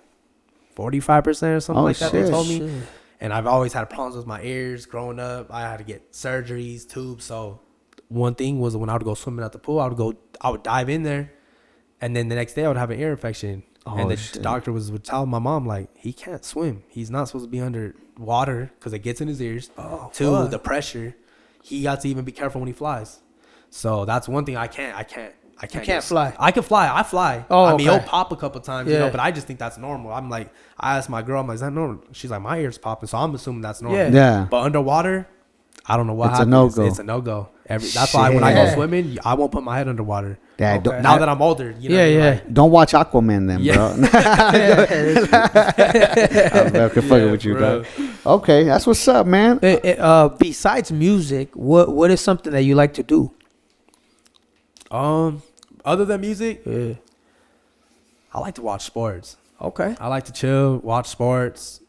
45% or something like that. They shit. told me. And I've always had problems with my ears growing up. I had to get surgeries, tubes. So one thing was when I would go swimming at the pool, I would dive in there, and then the next day I would have an ear infection. And the doctor would tell my mom like he can't swim. He's not supposed to be under water because it gets in his ears. The pressure. He got to even be careful when he flies. So that's one thing I can't fly. I can fly. I fly. Oh, I mean, okay. it'll pop a couple times, you know, but I just think that's normal. I'm like, I asked my girl, I'm like, is that normal? She's like, my ear's popping, so I'm assuming that's normal. Yeah. But underwater, I don't know what It's a happens. no-go. It's a no-go. That's why when I go swimming, I won't put my head underwater. Yeah, Okay. Now that I'm older, you know. Like, Don't watch Aquaman then, bro. I'm fucking with you, bro. dog. Okay, that's what's up, man. Besides music, what is something that you like to do? Other than music, Yeah. I like to watch sports. Okay. I like to chill, watch sports,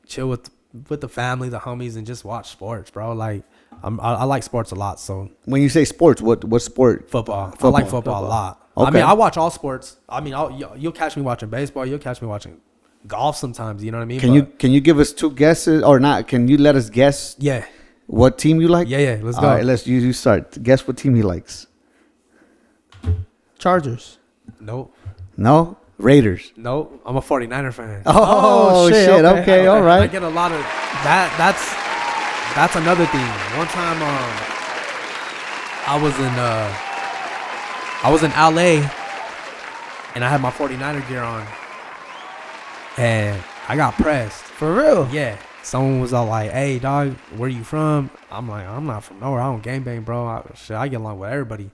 chill with the family, the homies, and just watch sports, bro. Like I like sports a lot. So When you say sports, what sport? football. I like football a lot. I Okay. mean, I watch all sports. I mean, you'll catch me watching baseball. You'll catch me watching golf sometimes. You know what I mean? Can you give us two guesses or not? Can you let us guess Yeah. what team you like? Yeah. Let's All go. right, let's you start. Guess what team he likes. Chargers. Nope. No, Raiders. Nope. I'm a 49er fan. Oh, shit. okay. Okay, all I right. get a lot of that. That's another thing. One time, I was in LA, and I had my 49er gear on, and I got pressed. For real? Yeah. Someone was all like, "Hey, dog, where you from?" I'm like, "I'm not from nowhere. I don't gangbang, bro. I get along with everybody."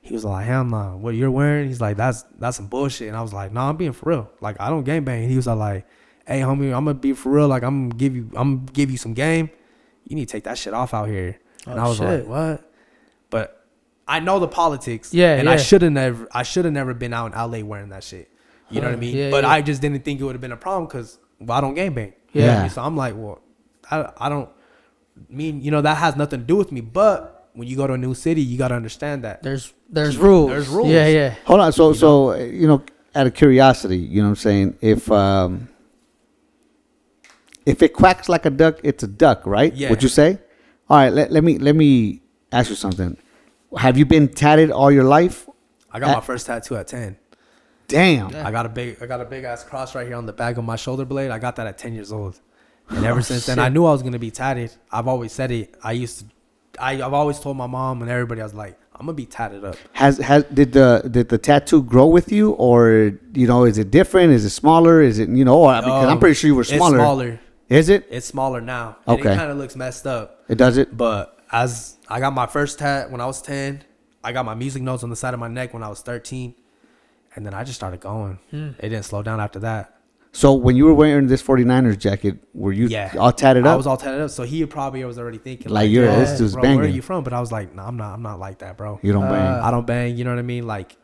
He was like, "Hell no. What you're wearing?" He's like, "That's some bullshit." And I was like, "No, I'm being for real. Like, I don't gangbang." And he was like, "Hey, homie, I'm gonna be for real. Like, I'm gonna give you some game. You need to take that shit off out here." And I was like, "What?" But I know the politics. Yeah, And yeah. I should have never been out in LA wearing that shit. You know what I mean? Yeah, but yeah. I just didn't think it would have been a problem because I don't gangbang. Yeah. So I'm like, well, I don't mean, that has nothing to do with me. But when you go to a new city, you got to understand that There's rules. There's rules. Yeah, yeah. Hold on. So out of curiosity, you know what I'm saying? If it quacks like a duck, it's a duck, right? Yeah. Would you say? All right. Let me ask you something. Have you been tatted all your life? I got my first tattoo at 10. Damn. I got a big ass cross right here on the back of my shoulder blade. I got that at 10 years old. And ever since then, I knew I was going to be tatted. I've always said it. I've always told my mom and everybody, I was like, I'm going to be tatted up. Did the tattoo grow with you, or is it different? Is it smaller? Is it because I'm pretty sure you were smaller. It's smaller. Is it? It's smaller now. And Okay. It kind of looks messed up. It does it. But as I got my first tat when I was 10, I got my music notes on the side of my neck when I was 13. And then I just started going. It didn't slow down after that. So when you were wearing this 49ers jacket, were you all tatted up? I was all tatted up. So he probably was already thinking Like, this dude's bro, banging. where are you from? But I was like, no, I'm not like that, bro. You don't bang. I don't bang. You know what I mean? Like,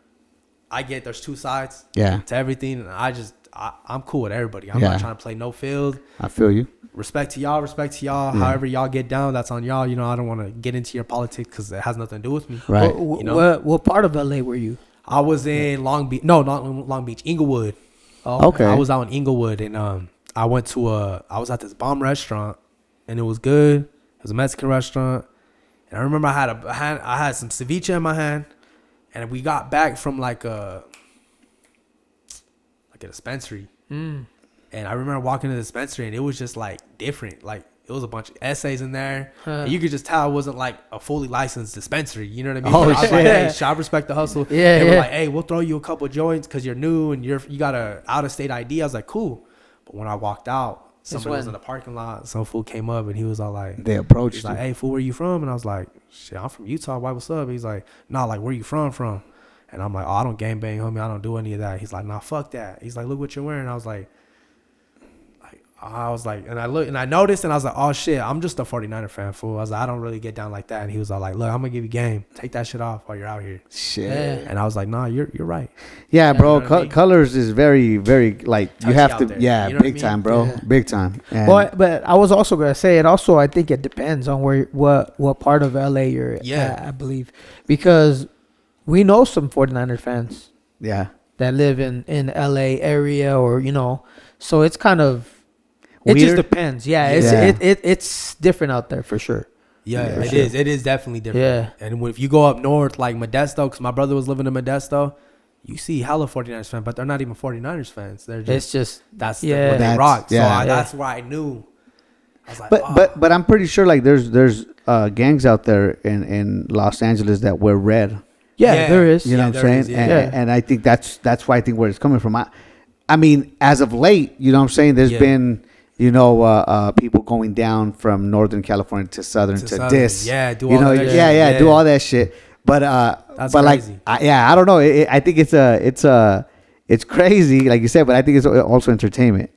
I get there's two sides Yeah. to everything. And I'm cool with everybody. I'm Yeah. not trying to play no field. I feel you. Respect to y'all. However y'all get down, that's on y'all. I don't want to get into your politics because it has nothing to do with me. Right. What part of LA were you? I was in Long Beach. No, not Long Beach. Inglewood. Oh, Okay. I was out in Inglewood, and I was at this bomb restaurant, and it was good. It was a Mexican restaurant, and I remember I had some ceviche in my hand, and we got back from like a dispensary, and I remember walking to the dispensary, and it was just like different. Like it was a bunch of essays in there, and you could just tell it wasn't like a fully licensed dispensary. You know what I mean? Oh, But I was like, shit. hey, I respect the hustle. Yeah, They were yeah. like, hey, we'll throw you a couple joints because you're new and you got a out of state ID. I was like, cool. But when I walked out, somebody was in the parking lot. Some fool came up and he was all like, They approached he's you. like, hey, fool, where you from? And I was like, shit, I'm from Utah. Why, what's up? He's like, nah, like, where you from? And I'm like, oh, I don't gangbang, homie. I don't do any of that. He's like, nah, fuck that. He's like, look what you're wearing. I was like, and I looked and I noticed and I was like, oh shit, I'm just a 49er fan, fool. I was like, I don't really get down like that. And he was all like, look, I'm gonna give you game. Take that shit off while you're out here. Shit. Yeah. And I was like, nah, you're right. Yeah, bro. you know what I mean? Colors is very, very like you Touchy have out to. there. Yeah, You know what I big mean? time, bro. Yeah. Big time. And But I was also gonna say it. Also, I think it depends on what part of LA you're at, I believe, because we know some 49er fans yeah, that live in LA area, or so it's kind of it just Weird? depends. Yeah, it's different out there for sure. Yeah, Yeah, it sure. is. It is definitely different. Yeah. And if you go up north, like Modesto, because my brother was living in Modesto, you see hella 49ers fans, but they're not even 49ers fans. They're just, It's just that's yeah. what they That's- rock. So yeah. that's where I knew. I was like, but I'm pretty sure like there's gangs out there in Los Angeles that wear red. yeah, there is. You know Yeah, what I'm there saying? is, yeah. And I think that's why I think where it's coming from. I mean, as of late, you know what I'm saying? There's been people going down from Northern California to Southern to Southern. this. Yeah, do you all know, that yeah, shit. do Yeah. all that shit. But That's but like, crazy. I don't know. I think it's crazy, like you said, but I think it's also entertainment.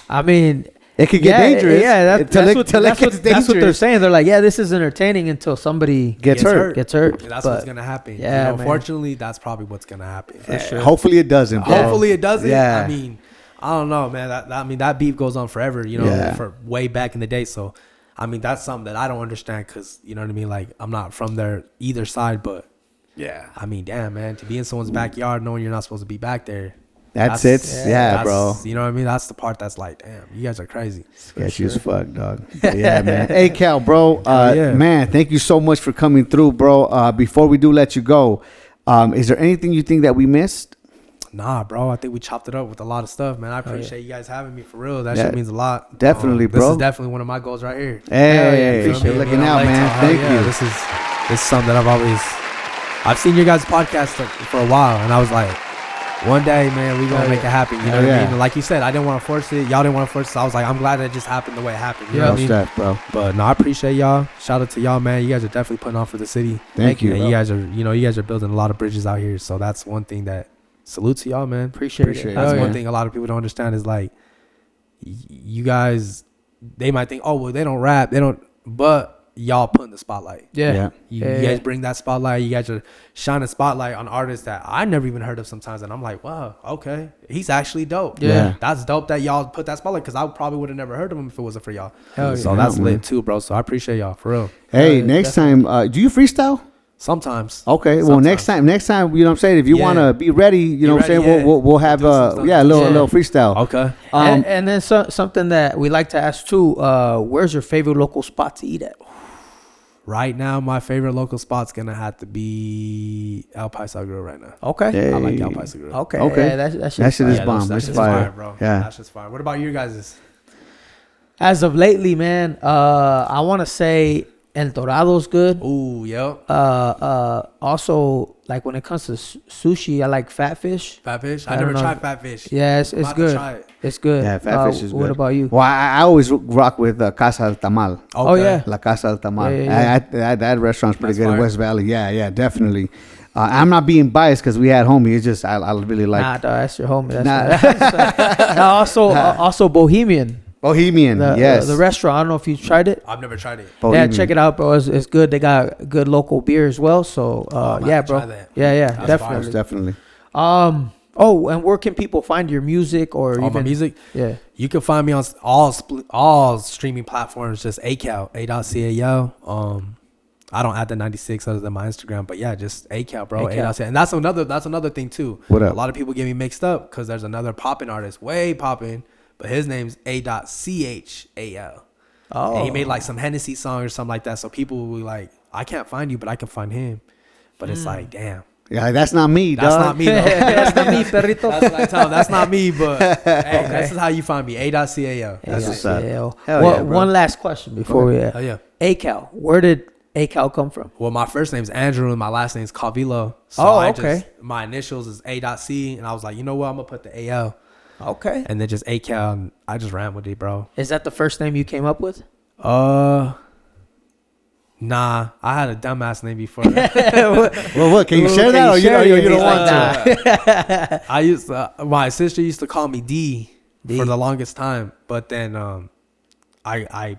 I mean, It could get dangerous. Yeah, Till it gets that's what they're dangerous. saying. They're like, yeah, this is entertaining until somebody Gets hurt. Gets hurt. And that's But what's gonna happen. yeah, man. Fortunately, that's probably what's gonna happen. For sure. Hopefully it doesn't. Bro. Hopefully it doesn't. Yeah. I mean, I don't know, man. That beef goes on forever. Yeah. For way back in the day. So, I mean, that's something that I don't understand because you know what I mean. Like, I'm not from there either side, but Yeah. I mean, damn, man, to be in someone's backyard knowing you're not supposed to be back there. That's it. Yeah, that's- bro. You know what I mean? That's the part that's like, damn, you guys are crazy. Sketchy as fuck, dog. But yeah, man. A.Cal, bro. yeah. Man, thank you so much for coming through, bro. Before we do let you go, is there anything you think that we missed? Nah, bro, I think we chopped it up with a lot of stuff, man. I appreciate you guys having me for real. That Yeah, shit means a lot. definitely, This bro. is definitely one of my goals right here. Hey, You know what I you're mean? looking Being on out, Lake man. Tahoe, Thank yeah, you. This is something that I've seen your guys' podcast for a while, and I was like, one day, man, we gonna make it happen. You know what I mean? And like you said, I didn't want to force it. Y'all didn't want to force it. So I was like, I'm glad that it just happened the way it happened. You know what I mean? Stuff, bro. But no, I appreciate y'all. Shout out to y'all, man. You guys are definitely putting on for the city. Thank you, And bro. you guys are building a lot of bridges out here. So that's one thing that salute to y'all, man. Appreciate it. That's Oh, one yeah. thing a lot of people don't understand is like, you guys, they might think, oh, well, they don't rap, they don't, but y'all put in the spotlight. Yeah. You guys bring that spotlight. You guys are shine a spotlight on artists that I never even heard of sometimes. And I'm like, wow, okay. He's actually dope. Yeah. That's dope that y'all put that spotlight because I probably would have never heard of him if it wasn't for y'all. Hell So yeah. that's man. lit too, bro. So I appreciate y'all for real. Hey, next time, do you freestyle? Sometimes. Okay, well, next time, you know what I'm saying? If you Yeah. want to be ready, you know what I'm saying? ready, yeah. We'll have, We'll do some a stuff. little freestyle. Okay. And then something that we like to ask too, where's your favorite local spot to eat at? Right now, my favorite local spot's going to have to be El Paisa Grill right now. Okay. Hey. I like El Paisa Grill. Okay. Okay. Yeah, that That shit is fire. bomb. That's It's just fire. bro. Yeah. That's just fire. What about you guys'? As of lately, man, I want to say El Dorado's good. Ooh, yep. Also, like when it comes to sushi, I like Fat Fish. Fat fish? I I don't never know. tried fat fish. Yeah, it's About to good. try it. It's good. Yeah, Fat Fish is good. What about you? Well, I always rock with Casa del Tamal. Oh, yeah. La Casa del Tamal. Yeah. That restaurant's pretty That's good in fire. West Valley. Yeah, definitely. I'm not being biased because we had homie. It's just I really like Nah, dog, that's your homie. Nah. Also Bohemian. Bohemian. Yes. The restaurant. I don't know if you tried it. I've never tried it. Bohemian. Yeah, check it out, bro. It's good. They got good local beer as well. So, I'm yeah, about to bro. try that. Yeah, That's definitely. Most definitely. Oh, and where can people find your music or All even my music? Yeah. You can find me on all streaming platforms, just A.Cal, A.Cal. I don't add the 96 other than my Instagram, but yeah, just A.Cal, bro. A.Cal. A.Cal. And that's another thing too. What up? A lot of people get me mixed up because there's another popping artist, way popping, but his name's A.Chal. Oh. And he made like some Hennessy song or something like that. So people will be like, I can't find you, but I can find him. But it's like, damn. Yeah, that's not me, That's dog. not me, though. That's not me, perrito. That's what I tell him. That's not me, but hey, this is how you find me. A.Cal. That's what's up. Hell Hell well, yeah, bro. one last question before we Hell yeah. A.Cal. Where did A.Cal come from? Well, my first name's Andrew and my last name's Calvillo. So Oh, I okay. my initials is A.C. And I was like, you know what? I'm going to put the A.L. Okay. And then just A.Cal. And I just ran with it, bro. Is that the first name you came up with? Nah. I had a dumbass name before. Well, what? Can you share that, or you don't want to? I used to, my sister used to call me D for the longest time. But then I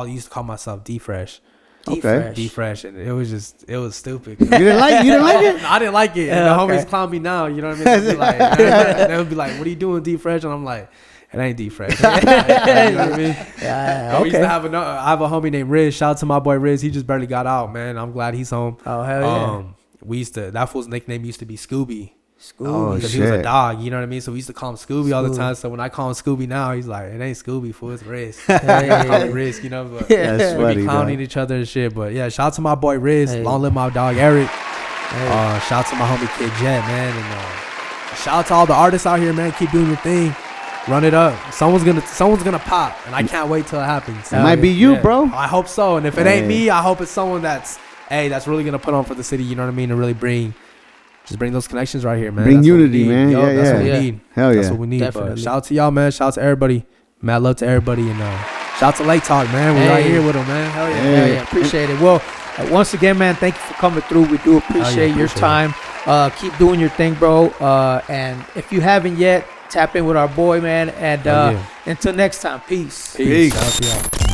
used to call myself D Fresh. Okay. D Fresh, and it was stupid. You didn't like it? I didn't like it. And Yeah, the okay. homies clown me now. You know what I mean? They'll be like, "What are you doing, D Fresh?" And I'm like, "It ain't D Fresh." You know what I mean? Yeah. We used to Okay. I have a homie named Riz. Shout out to my boy Riz. He just barely got out, man. I'm glad he's home. Oh, hell yeah. That fool's nickname used to be Scooby. Oh, Because he was a shit. dog, you know what I mean? So we used to call him Scooby all the time. So when I call him Scooby now, he's like, it ain't Scooby, fool, it's Riz. Yeah, I call him Riz, you know? But That's we funny, be clowning dog. each other and shit. But yeah, shout out to my boy Riz. Hey. Long live my dog Eric. Hey. Shout out to my homie Kid Jet, man. And shout out to all the artists out here, man. Keep doing your thing. Run it up. Someone's gonna pop, and I can't wait till it happens. It might be you, Yeah. bro. I hope so. And if it ain't Hey. me, I hope it's someone that's really gonna put on for the city. You know what I mean? And really bring those connections right here, man. Bring That's what we unity, need. man. Yo, Yeah, that's yeah. what we Yeah. need. Hell That's yeah. what we need. But Definitely. shout out to y'all, man. Shout out to everybody. Mad love to everybody, and shout out to Lake Talk, man. We right Hey. here with them, man. Hell yeah. Yeah, yeah, appreciate it. Well, once again, man, thank you for coming through. We do appreciate your appreciate time. Keep doing your thing, bro. And if you haven't yet, tap in with our boy, man. And Yeah. until next time, peace. Peace. Shout out to y'all.